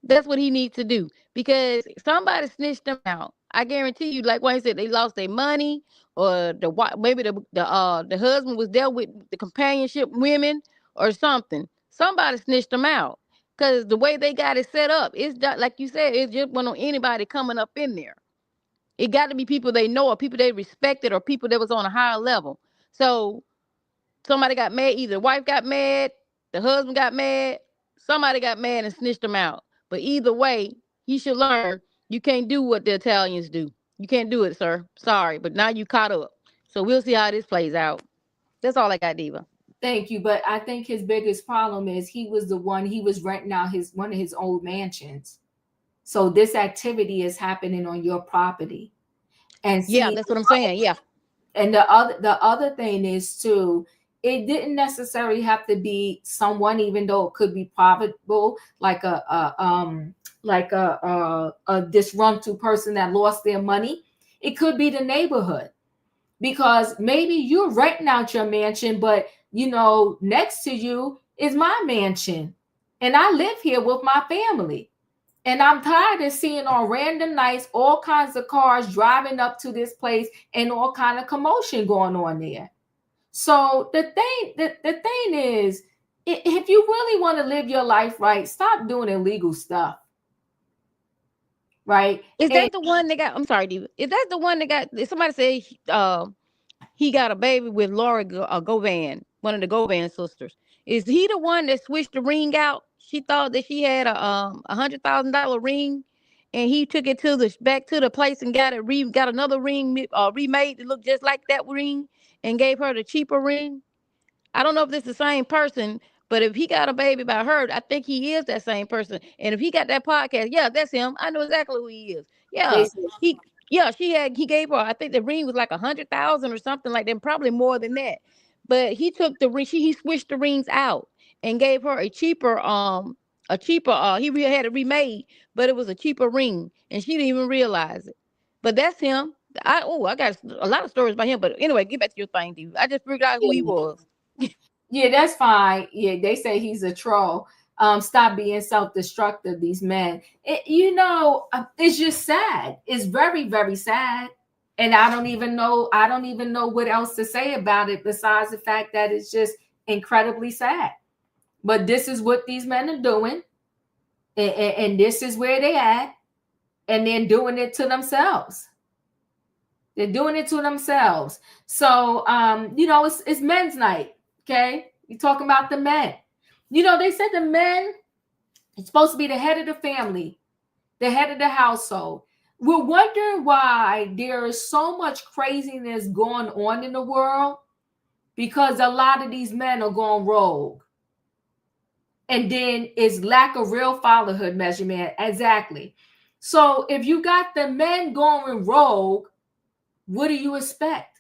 That's what he needs to do, because somebody snitched him out. I guarantee you, like Wayne said, they lost their money, or maybe the husband was there with the companionship women or something. Somebody snitched them out, because the way they got it set up, it's not like you said. It's just one on anybody coming up in there. It got to be people they know, or people they respected, or people that was on a higher level. So somebody got mad. Either the wife got mad, the husband got mad, somebody got mad and snitched them out. But either way, he should learn you can't do what the Italians do. You can't do it, sir. Sorry, but now you caught up. So we'll see how this plays out. That's all I got, Diva. Thank you. But I think his biggest problem is he was renting out one of his old mansions. So this activity is happening on your property. And see, yeah, that's what I'm saying. Yeah. And the other thing is too, it didn't necessarily have to be someone, even though it could be profitable, like a disgruntled person that lost their money. It could be the neighborhood, because maybe you're renting out your mansion, but next to you is my mansion, and I live here with my family. And I'm tired of seeing on random nights all kinds of cars driving up to this place and all kind of commotion going on there. So the thing is, if you really want to live your life right, stop doing illegal stuff. Right? Is that the one that got? I'm sorry, Diva. Is that the one that got? Somebody said he got a baby with Laura Govan, one of the Govan sisters. Is he the one that switched the ring out? She thought that she had a $100,000 ring, and he took it back to the place and got another ring remade to look just like that ring, and gave her the cheaper ring. I don't know if this is the same person, but if he got a baby by her, I think he is that same person. And if he got that podcast, yeah, that's him. I know exactly who he is. Yeah, he gave her, I think the ring was like 100,000 or something like that, probably more than that. But he took the ring, he switched the rings out and gave her a cheaper, he had it remade, but it was a cheaper ring, and she didn't even realize it. But that's him. I got a lot of stories about him. But anyway, get back to your thing, dude. I just figured out who he was. Yeah, that's fine. Yeah, they say he's a troll. Stop being self-destructive, these men. It's just sad. It's very, very sad. And I don't even know what else to say about it besides the fact that it's just incredibly sad. But this is what these men are doing. And this is where they at. And they're doing it to themselves. They're doing it to themselves. So, it's men's night. Okay, you're talking about the men. They said the men is supposed to be the head of the family, the head of the household. We're wondering why there is so much craziness going on in the world, because a lot of these men are going rogue. And then it's lack of real fatherhood measurement. Exactly. So if you got the men going rogue, what do you expect?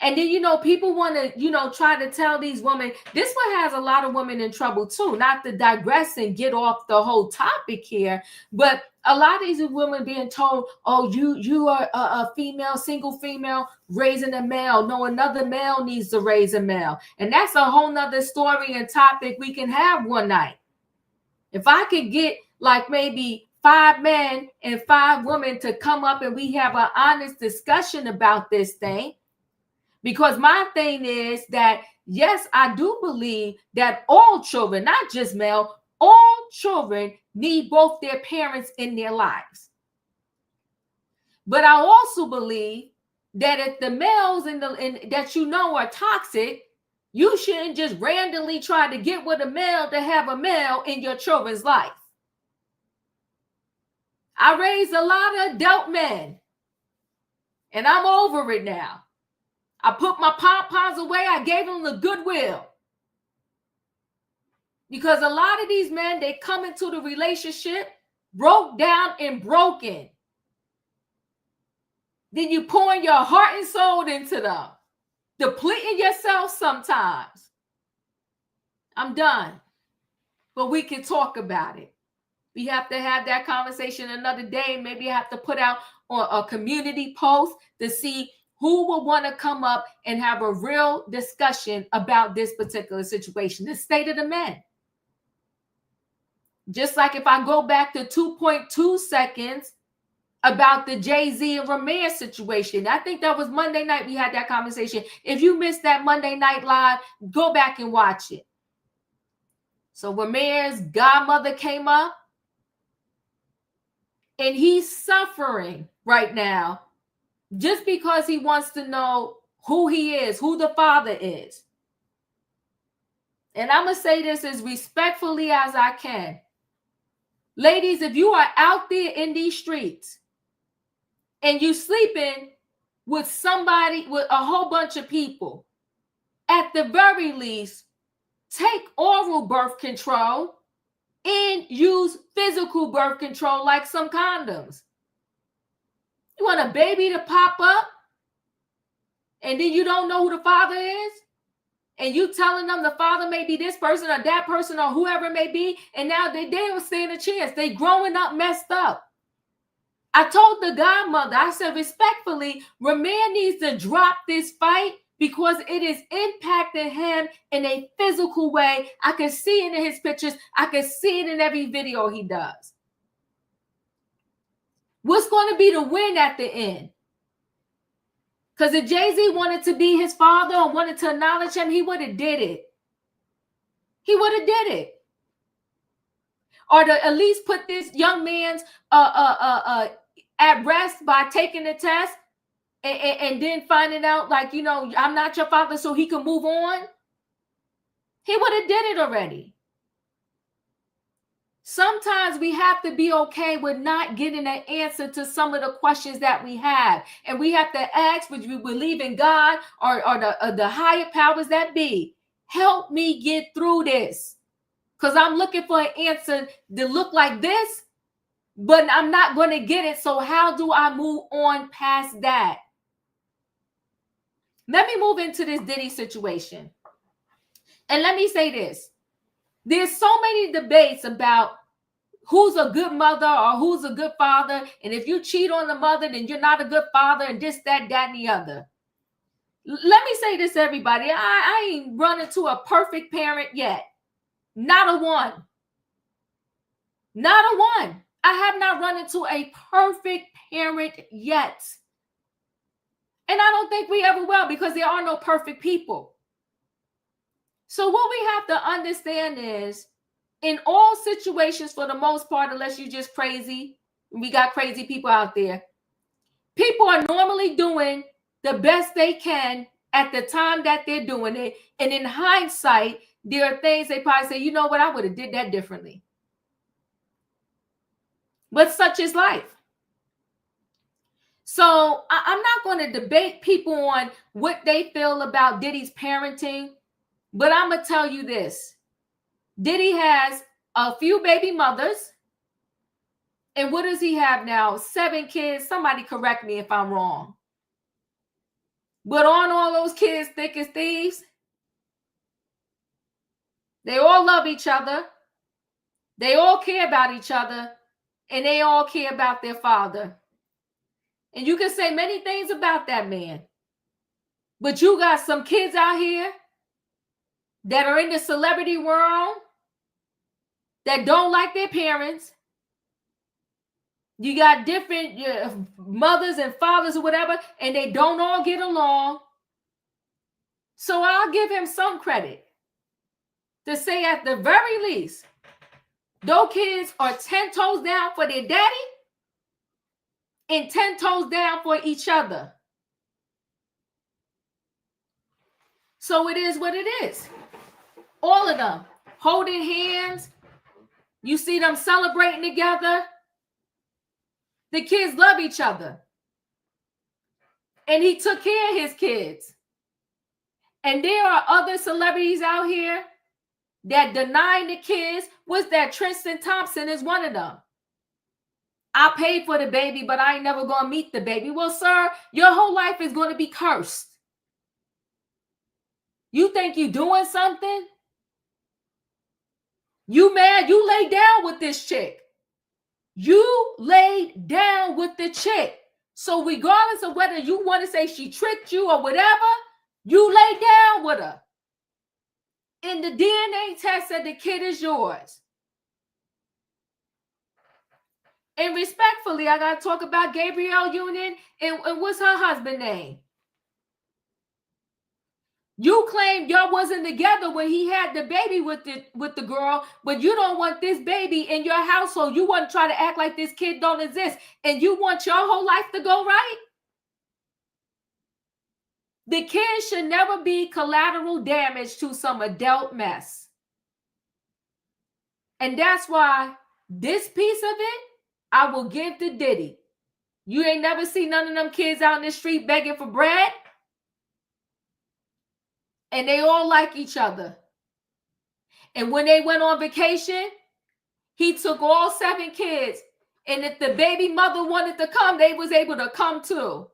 And then, people want to, try to tell these women, this one has a lot of women in trouble too, not to digress and get off the whole topic here. But a lot of these women being told, oh, you are a female, single female raising a male. No, another male needs to raise a male. And that's a whole nother story and topic we can have one night. If I could get like maybe 5 men and 5 women to come up and we have an honest discussion about this thing. Because my thing is that, yes, I do believe that all children, not just male, all children need both their parents in their lives. But I also believe that if the males that are toxic, you shouldn't just randomly try to get with a male to have a male in your children's life. I raised a lot of adult men, and I'm over it now. I put my pom-poms away. I gave them the goodwill. Because a lot of these men, they come into the relationship broke down and broken. Then you pouring your heart and soul into them, depleting yourself sometimes. I'm done. But we can talk about it. We have to have that conversation another day. Maybe I have to put out a community post to see who will want to come up and have a real discussion about this particular situation, the state of the men. Just like if I go back to 2.2 seconds about the Jay-Z and Ramirez situation. I think that was Monday night we had that conversation. If you missed that Monday Night Live, go back and watch it. So Ramirez's godmother came up, and he's suffering right now just because he wants to know who he is, who the father is. And I'm going to say this as respectfully as I can. Ladies, if you are out there in these streets and you sleeping with somebody, with a whole bunch of people, at the very least, take oral birth control and use physical birth control like some condoms. You want a baby to pop up and then you don't know who the father is? And you telling them the father may be this person or that person or whoever it may be, and now they don't stand a chance. They growing up messed up. I told the godmother, I said respectfully, Ramirez needs to drop this fight because it is impacting him in a physical way. I can see it in his pictures. I can see it in every video he does. What's going to be the win at the end? Because if Jay-Z wanted to be his father or wanted to acknowledge him, he would have did it. He would have did it. Or to at least put this young man's at rest by taking the test and then finding out, like, you know, I'm not your father, so he can move on. He would have did it already. Sometimes we have to be okay with not getting an answer to some of the questions that we have. And we have to ask, would we believe in God or the higher powers that be? Help me get through this. Because I'm looking for an answer that look like this, but I'm not going to get it. So how do I move on past that? Let me move into this Diddy situation. And let me say this. There's so many debates about who's a good mother or who's a good father. And if you cheat on the mother, then you're not a good father and this, that, and the other. Let me say this, everybody. I ain't run into a perfect parent yet. Not a one. Not a one. I have not run into a perfect parent yet. And I don't think we ever will because there are no perfect people. So what we have to understand is, in all situations, for the most part, unless you're just crazy, we got crazy people out there, people are normally doing the best they can at the time that they're doing it. And in hindsight, there are things they probably say, you know what, I would have did that differently. But such is life. So I'm not going to debate people on what they feel about Diddy's parenting, but I'm going to tell you this. Diddy has a few baby mothers. And what does he have now? 7 kids. Somebody correct me if I'm wrong. But aren't all those kids thick as thieves? They all love each other. They all care about each other. And they all care about their father. And you can say many things about that man. But you got some kids out here that are in the celebrity world that don't like their parents. You got different mothers and fathers or whatever, and they don't all get along. So I'll give him some credit to say at the very least, those kids are 10 toes down for their daddy and 10 toes down for each other. So it is what it is. All of them holding hands. You see them celebrating together. The kids love each other. And he took care of his kids. And there are other celebrities out here that deny the kids. What's that? Tristan Thompson is one of them. I paid for the baby, but I ain't never going to meet the baby. Well, sir, your whole life is going to be cursed. You think you're doing something? You mad? You lay down with this chick. You laid down with the chick. So regardless of whether you want to say she tricked you or whatever, you lay down with her. And the DNA test said the kid is yours. And respectfully, I gotta talk about Gabrielle Union and what's her husband name? You claim y'all wasn't together when he had the baby with the girl, but you don't want this baby in your household. You want to try to act like this kid don't exist, and you want your whole life to go right. The kid should never be collateral damage to some adult mess. And that's why this piece of it, I will give to Diddy. You ain't never seen none of them kids out in the street begging for bread. And they all like each other. And when they went on vacation, he took all 7 kids. And if the baby mother wanted to come, they was able to come too.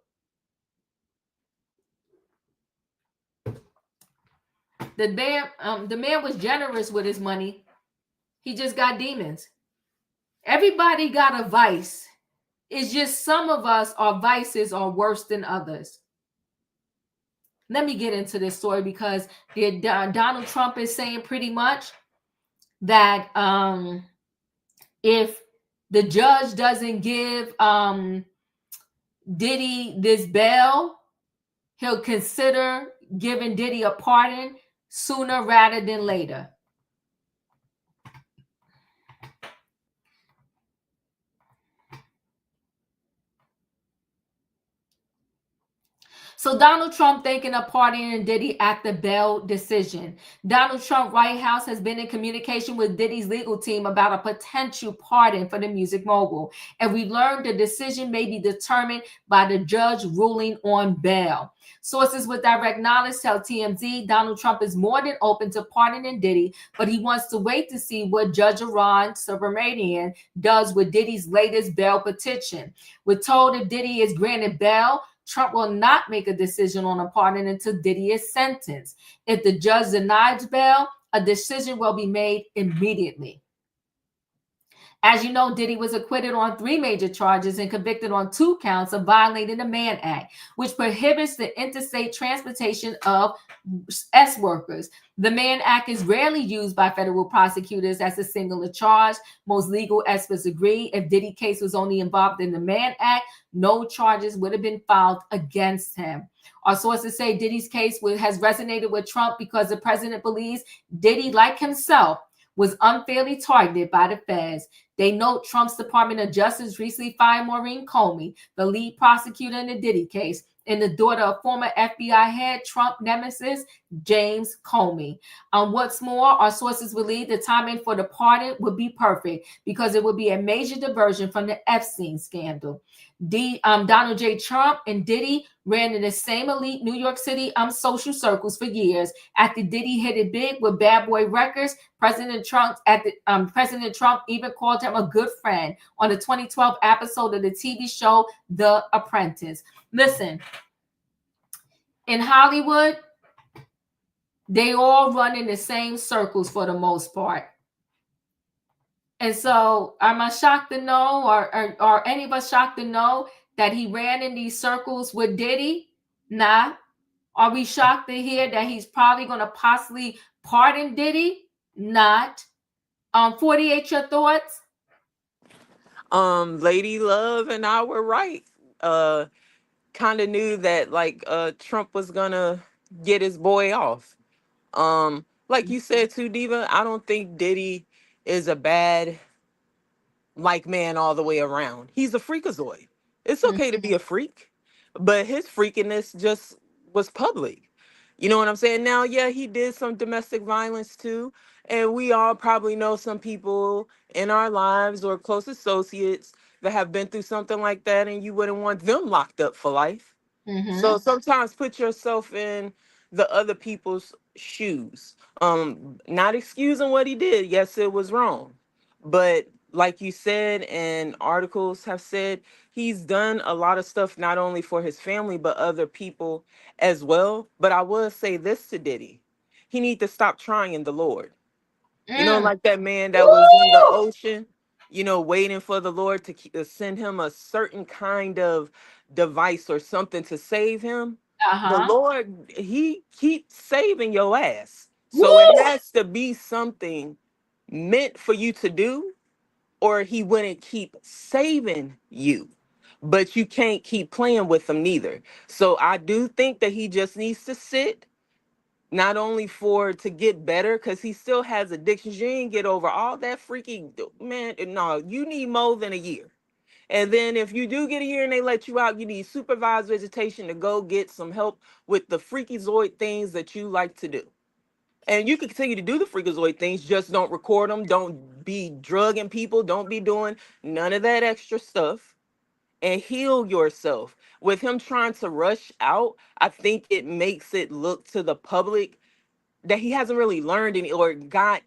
The man was generous with his money. He just got demons. Everybody got a vice. It's just some of us, our vices are worse than others. Let me get into this story because Donald Trump is saying pretty much that if the judge doesn't give Diddy this bail, he'll consider giving Diddy a pardon sooner rather than later. So Donald Trump thinking of pardoning Diddy at the bail decision. Donald Trump White House has been in communication with Diddy's legal team about a potential pardon for the music mogul. And we learned the decision may be determined by the judge ruling on bail. Sources with direct knowledge tell TMZ Donald Trump is more than open to pardoning Diddy, but he wants to wait to see what Judge Ron Subramanian does with Diddy's latest bail petition. We're told if Diddy is granted bail, Trump will not make a decision on a pardon until Diddy is sentenced. If the judge denies bail, a decision will be made immediately. As you know, Diddy was acquitted on 3 major charges and convicted on 2 counts of violating the Mann Act, which prohibits the interstate transportation of S workers. The Mann Act is rarely used by federal prosecutors as a singular charge. Most legal experts agree if Diddy's case was only involved in the Mann Act, no charges would have been filed against him. Our sources say Diddy's case has resonated with Trump because the president believes Diddy, like himself, was unfairly targeted by the feds. They note Trump's Department of Justice recently fired Maureen Comey, the lead prosecutor in the Diddy case, and the daughter of former FBI head Trump nemesis James Comey. What's more, our sources believe the timing for the pardon would be perfect because it would be a major diversion from the Epstein scandal. Donald J. Trump and Diddy ran in the same elite New York City social circles for years. After Diddy hit it big with Bad Boy Records, President Trump even called him a good friend on the 2012 episode of the TV show The Apprentice. Listen, in Hollywood, they all run in the same circles for the most part. And so am I shocked to know, or are any of us shocked to know that he ran in these circles with Diddy? Nah. Are we shocked to hear that he's probably going to possibly pardon Diddy? Not. 48, your thoughts? Lady Love and I were right. Kind of knew that Trump was gonna get his boy off. Like you said too, Diva, I don't think Diddy is a bad man all the way around. He's a freakazoid. It's okay to be a freak, but his freakiness just was public. You know what I'm saying? Now, yeah, he did some domestic violence too, and we all probably know some people in our lives or close associates that have been through something like that, and you wouldn't want them locked up for life. So sometimes put yourself in the other people's shoes. Not excusing what he did. Yes, it was wrong. But like you said, and articles have said, he's done a lot of stuff not only for his family, but other people as well. But I will say this to Diddy. He need to stop trying the Lord. You know, like that man that was in the ocean, waiting for the Lord to send him a certain kind of device or something to save him. The Lord, he keeps saving your ass. So it has to be something meant for you to do or he wouldn't keep saving you. But you can't keep playing with him neither. So I do think that he just needs to sit, not only for to get better, because he still has addictions. You ain't get over all that freaky, man. No, you need more than a year. And then if you do get a year and they let you out, you need supervised visitation to go get some help with the freakazoid things that you like to do. And you can continue to do the freakazoid things, just don't record them. Don't be drugging people. Don't be doing none of that extra stuff, and heal yourself. With him trying to rush out, I think it makes it look to the public that he hasn't really learned any or got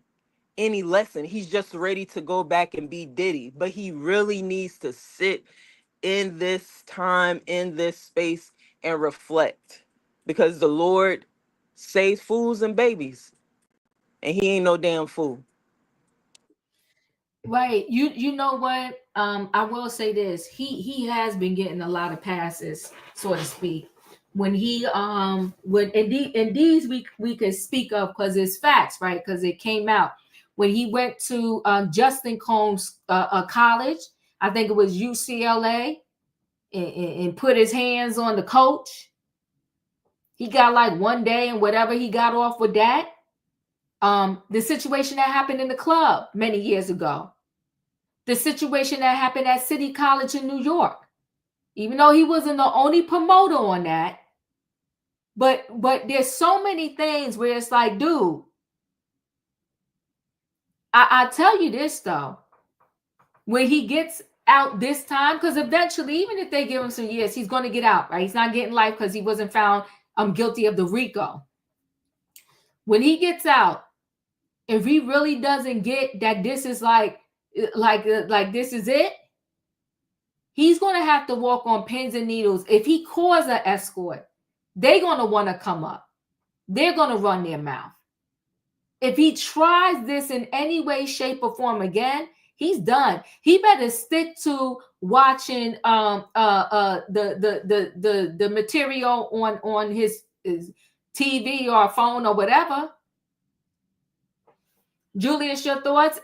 any lesson. He's just ready to go back and be Diddy, but he really needs to sit in this time, in this space, and reflect, because the Lord saves fools and babies, and he ain't no damn fool. Right. You know what? I will say this. He has been getting a lot of passes, so to speak. When he when and these we could speak of because it's facts, right? Because it came out when he went to Justin Combs college. I think it was UCLA, and put his hands on the coach. He got like one day and whatever he got off with that. The situation that happened in the club many years ago. The situation that happened at City College in New York, even though he wasn't the only promoter on that, but there's so many things where it's like, dude, I tell you this though, when he gets out this time, because eventually, even if they give him some years, he's going to get out, right? He's not getting life because he wasn't found guilty of the RICO. When he gets out, if he really doesn't get that this is like this is it, he's going to have to walk on pins and needles. If he calls an escort, they're going to want to come up. They're going to run their mouth. If he tries this in any way, shape, or form again, he's done. He better stick to watching the material on his TV or phone or whatever. Julius, your thoughts?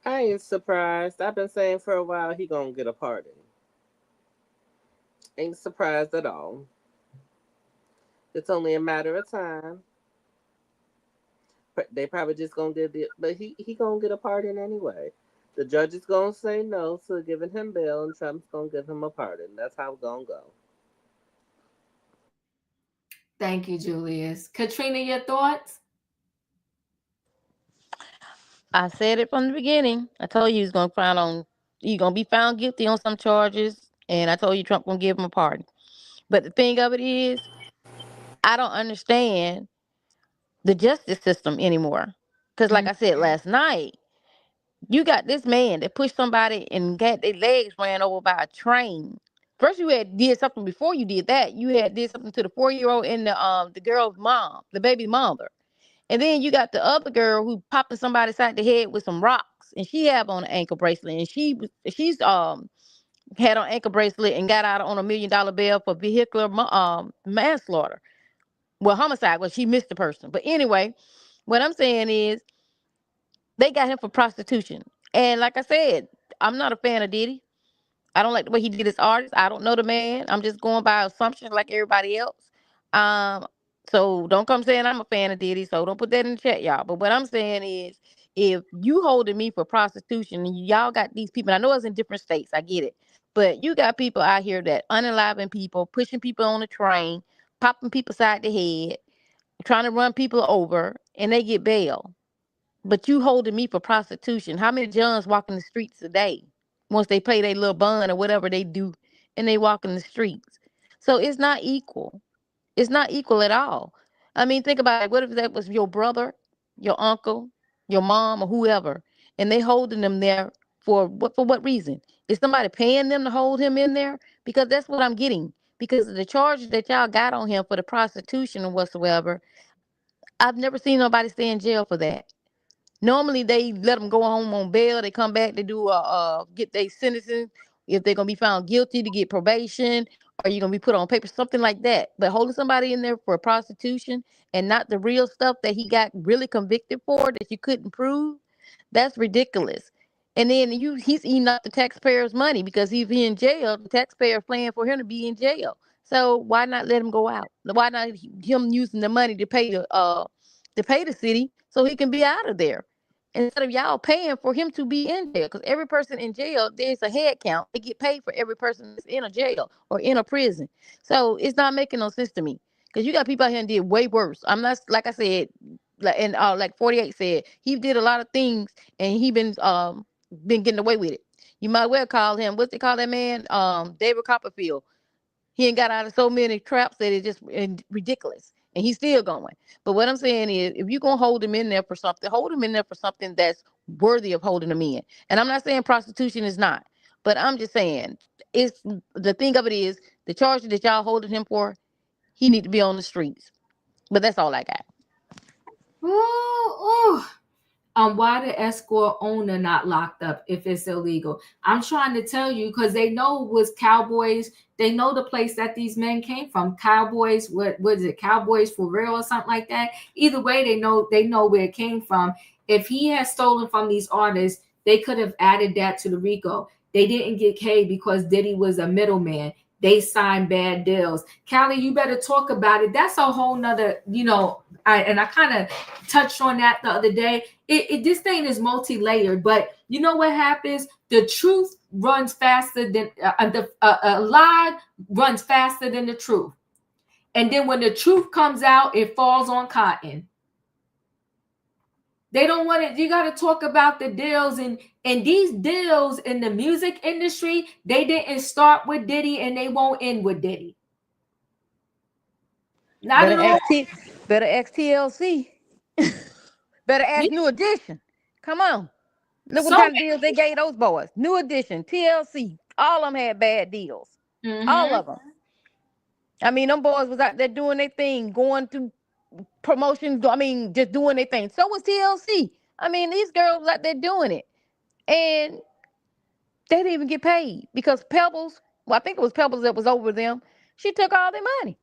I ain't surprised. I've been saying for a while he gonna get a pardon. Ain't surprised at all. It's only a matter of time. They probably just gonna get it, but he gonna get a pardon anyway. The judge is gonna say no to giving him bail, and Trump's gonna give him a pardon. That's how it's gonna go. Thank you, Julius. Katrina, your thoughts? I said it from the beginning. I told you you're gonna be found guilty on some charges, and I told you Trump gonna give him a pardon. But the thing of it is, I don't understand the justice system anymore. Because, like I said last night, you got this man that pushed somebody and got their legs ran over by a train. First, you had did something before you did that. You had did something to the 4-year-old and the girl's mom, the baby mother. And then you got the other girl who popping somebody side the head with some rocks, and she have on an ankle bracelet, and she's had on ankle bracelet and got out on $1 million bail for vehicular manslaughter. Well, homicide. Well, she missed the person, but anyway, what I'm saying is they got him for prostitution. And like I said, I'm not a fan of Diddy. I don't like the way he did his artist. I don't know the man. I'm just going by assumptions like everybody else. Um, so don't come saying I'm a fan of Diddy. So don't put that in the chat, y'all. But what I'm saying is, if you holding me for prostitution and y'all got these people, and I know it's in different states, I get it. But you got people out here that unaliving people, pushing people on the train, popping people side the head, trying to run people over, and they get bail. But you holding me for prostitution. How many Johns walking the streets today? Once they pay their little bond or whatever they do, and they walk in the streets. So it's not equal. It's not equal at all. I mean, think about it. What if that was your brother, your uncle, your mom, or whoever, and they holding them there for what reason? Is somebody paying them to hold him in there? Because that's what I'm getting. Because of the charges that y'all got on him for the prostitution or whatsoever, I've never seen nobody stay in jail for that. Normally, they let them go home on bail. They come back, they do get their sentencing. If they're gonna be found guilty, to get probation, or you're gonna be put on paper, something like that. But holding somebody in there for prostitution and not the real stuff that he got really convicted for that you couldn't prove, That's ridiculous. And then he's eating up the taxpayers' money because if he's in jail, the taxpayers paying for him to be in jail. So why not let him go out? Why not him using the money to pay the city so he can be out of there? Instead of y'all paying for him to be in jail. Because every person in jail, there's a head count. They get paid for every person that's in a jail or in a prison. So it's not making no sense to me. Because you got people out here and did way worse. I'm not, like I said, like 48 said, he did a lot of things and he been getting away with it. You might well call him, what's they call that man? David Copperfield. He ain't got out of so many traps that it's just ridiculous. And he's still going. But what I'm saying is, if you're going to hold him in there for something, hold him in there for something that's worthy of holding him in. And I'm not saying prostitution is not. But I'm just saying, it's the thing of it is, the charge that y'all holding him for, he need to be on the streets. But that's all I got. Ooh. Why the escort owner not locked up if it's illegal? I'm trying to tell you, because they know it was Cowboys. They know the place that these men came from. Cowboys, what was it? Cowboys for real or something like that. Either way, they know where it came from. If he had stolen from these artists, they could have added that to the RICO. They didn't get paid because Diddy was a middleman. They signed bad deals. Callie, you better talk about it. That's a whole nother, I kind of touched on that the other day. This thing is multi-layered, but you know what happens? The truth runs faster than a lie runs faster than the truth. And then when the truth comes out, it falls on cotton. They don't want it. You got to talk about the deals, and these deals in the music industry, they didn't start with Diddy and they won't end with Diddy. Not at all. Better ask TLC. Better ask New Edition. Come on. Look what kind of deals they gave those boys. New Edition, TLC, all of them had bad deals. Mm-hmm. All of them. I mean, them boys was out there doing their thing, going to promotion. I mean, just doing their thing. So was TLC. I mean, these girls was out there doing it. And they didn't even get paid because Pebbles, I think it was Pebbles that was over them. She took all their money.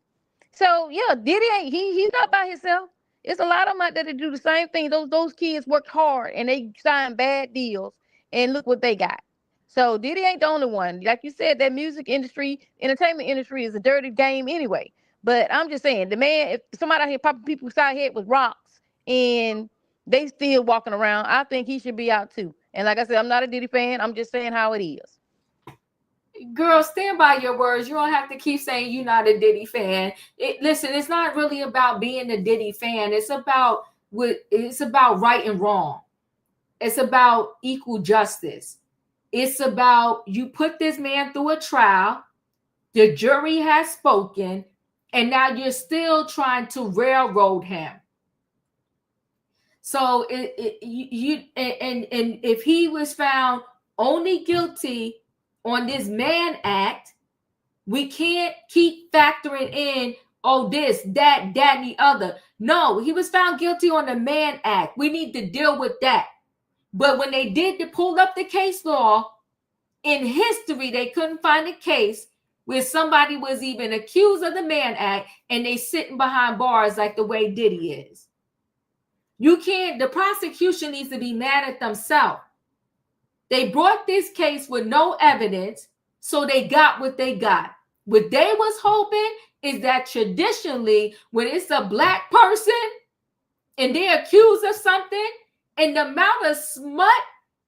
So yeah, Diddy he's not by himself. It's a lot of them out there that do the same thing. Those kids worked hard and they signed bad deals, and look what they got. So Diddy ain't the only one. Like you said, that music industry, entertainment industry is a dirty game anyway. But I'm just saying, the man, if somebody out here popping people's side head with rocks and they still walking around, I think he should be out too. And like I said, I'm not a Diddy fan. I'm just saying how it is. Girl, stand by your words. You don't have to keep saying you're not a Diddy fan. Listen, it's not really about being a Diddy fan. It's about right and wrong. It's about equal justice. It's about you put this man through a trial. The jury has spoken, and now you're still trying to railroad him. So if he was found only guilty on this Mann Act, we can't keep factoring in, this, that, and the other. No, he was found guilty on the Mann Act. We need to deal with that. But when they pulled up the case law, in history, they couldn't find a case where somebody was even accused of the Mann Act and they sitting behind bars like the way Diddy is. The prosecution needs to be mad at themselves. They brought this case with no evidence, so they got what they got. What they was hoping is that traditionally, when it's a black person and they're accused of something, and the amount of smut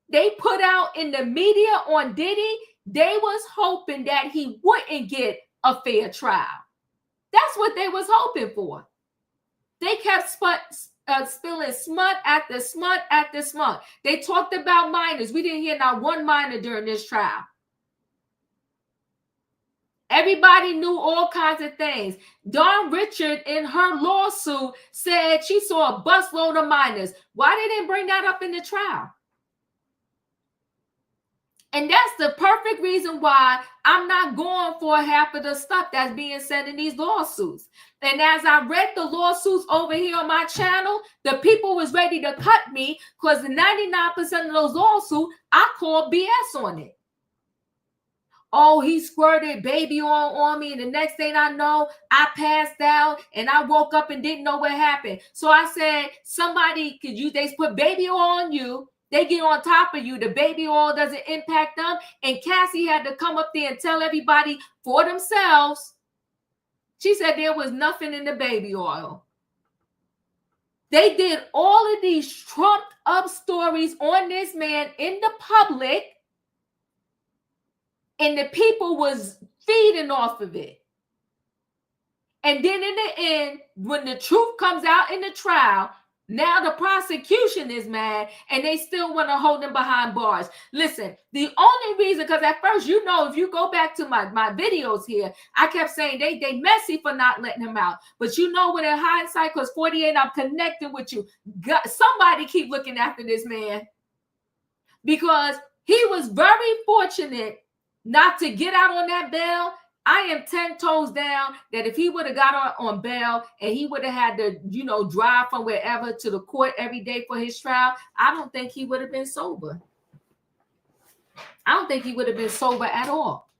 they put out in the media on Diddy, they was hoping that he wouldn't get a fair trial. That's what they was hoping for. They kept spilling smut after smut after smut. They talked about minors. We didn't hear not one minor during this trial. Everybody knew all kinds of things. Dawn Richard, in her lawsuit, said she saw a busload of minors. Why they didn't bring that up in the trial? And that's the perfect reason why I'm not going for half of the stuff that's being said in these lawsuits. And as I read the lawsuits over here on my channel, the people was ready to cut me because 99% of those lawsuits, I called BS on it. Oh, he squirted baby on me. And the next thing I know, I passed out and I woke up and didn't know what happened. So I said, they put baby on you. They get on top of you. The baby oil doesn't impact them. And Cassie had to come up there and tell everybody for themselves. She said there was nothing in the baby oil. They did all of these trumped up stories on this man in the public, and the people was feeding off of it. And then in the end, when the truth comes out in the trial, now the prosecution is mad and they still want to hold him behind bars. Listen, the only reason, because at first, you know, if you go back to my videos here, I kept saying they messy for not letting him out. But you know what, in hindsight, because 48, I'm connecting with you. Somebody keep looking after this man, because he was very fortunate not to get out on that bail. I am 10 toes down that if he would have got on bail and he would have had to, you know, drive from wherever to the court every day for his trial, I don't think he would have been sober. I don't think he would have been sober at all.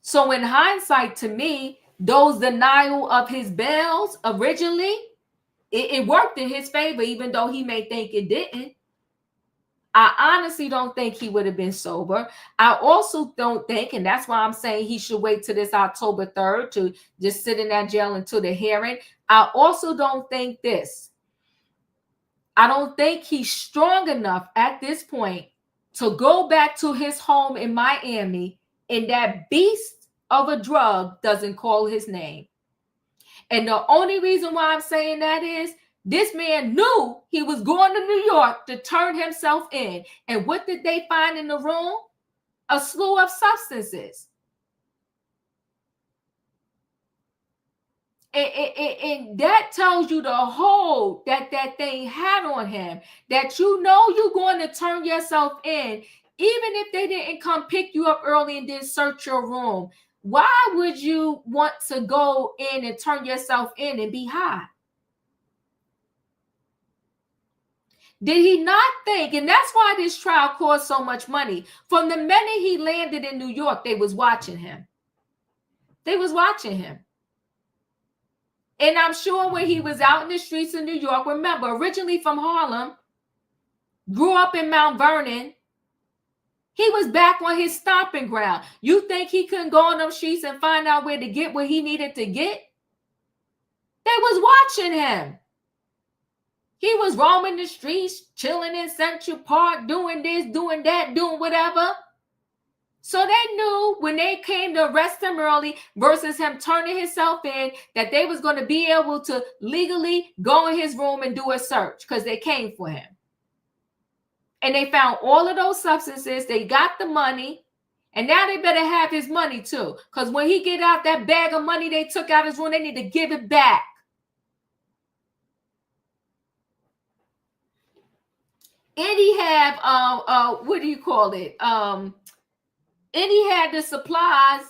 So in hindsight, to me, those denial of his bails originally, it worked in his favor, even though he may think it didn't. I honestly don't think he would have been sober. I also don't think, and that's why I'm saying he should wait till this October 3rd to just sit in that jail until the hearing. I also don't think this. I don't think he's strong enough at this point to go back to his home in Miami and that beast of a drug doesn't call his name. And the only reason why I'm saying that is, this man knew he was going to New York to turn himself in. And what did they find in the room? A slew of substances. And that tells you the hold that thing had on him. That you know you're going to turn yourself in. Even if they didn't come pick you up early and then search your room. Why would you want to go in and turn yourself in and be high? Did he not think, and that's why this trial cost so much money. From the minute he landed in New York, they was watching him. They was watching him. And I'm sure when he was out in the streets of New York, remember, originally from Harlem, grew up in Mount Vernon, he was back on his stomping ground. You think he couldn't go on them streets and find out where to get what he needed to get? They was watching him. He was roaming the streets, chilling in Central Park, doing this, doing that, doing whatever. So they knew when they came to arrest him early versus him turning himself in, that they was going to be able to legally go in his room and do a search because they came for him. And they found all of those substances. They got the money. And now they better have his money too. Because when he get out that bag of money they took out his room, they need to give it back. And he have what do you call it? And he had the supplies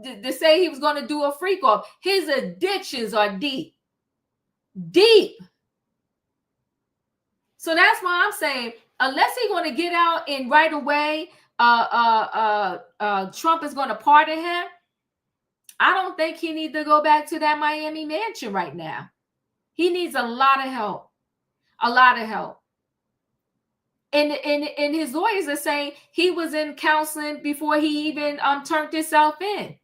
to say he was going to do a freak off. His addictions are deep. So that's why I'm saying, unless he's going to get out and right away, Trump is going to pardon him. I don't think he needs to go back to that Miami mansion right now. He needs a lot of help. A lot of help. And his lawyers are saying he was in counseling before he even turned himself in.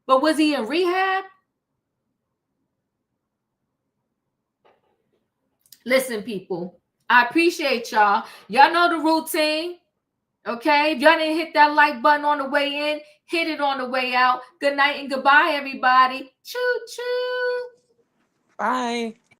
But was he in rehab? Listen, people, I appreciate y'all. Y'all know the routine. Okay? If y'all didn't hit that like button on the way in, hit it on the way out. Good night and goodbye, everybody. Choo choo. Bye.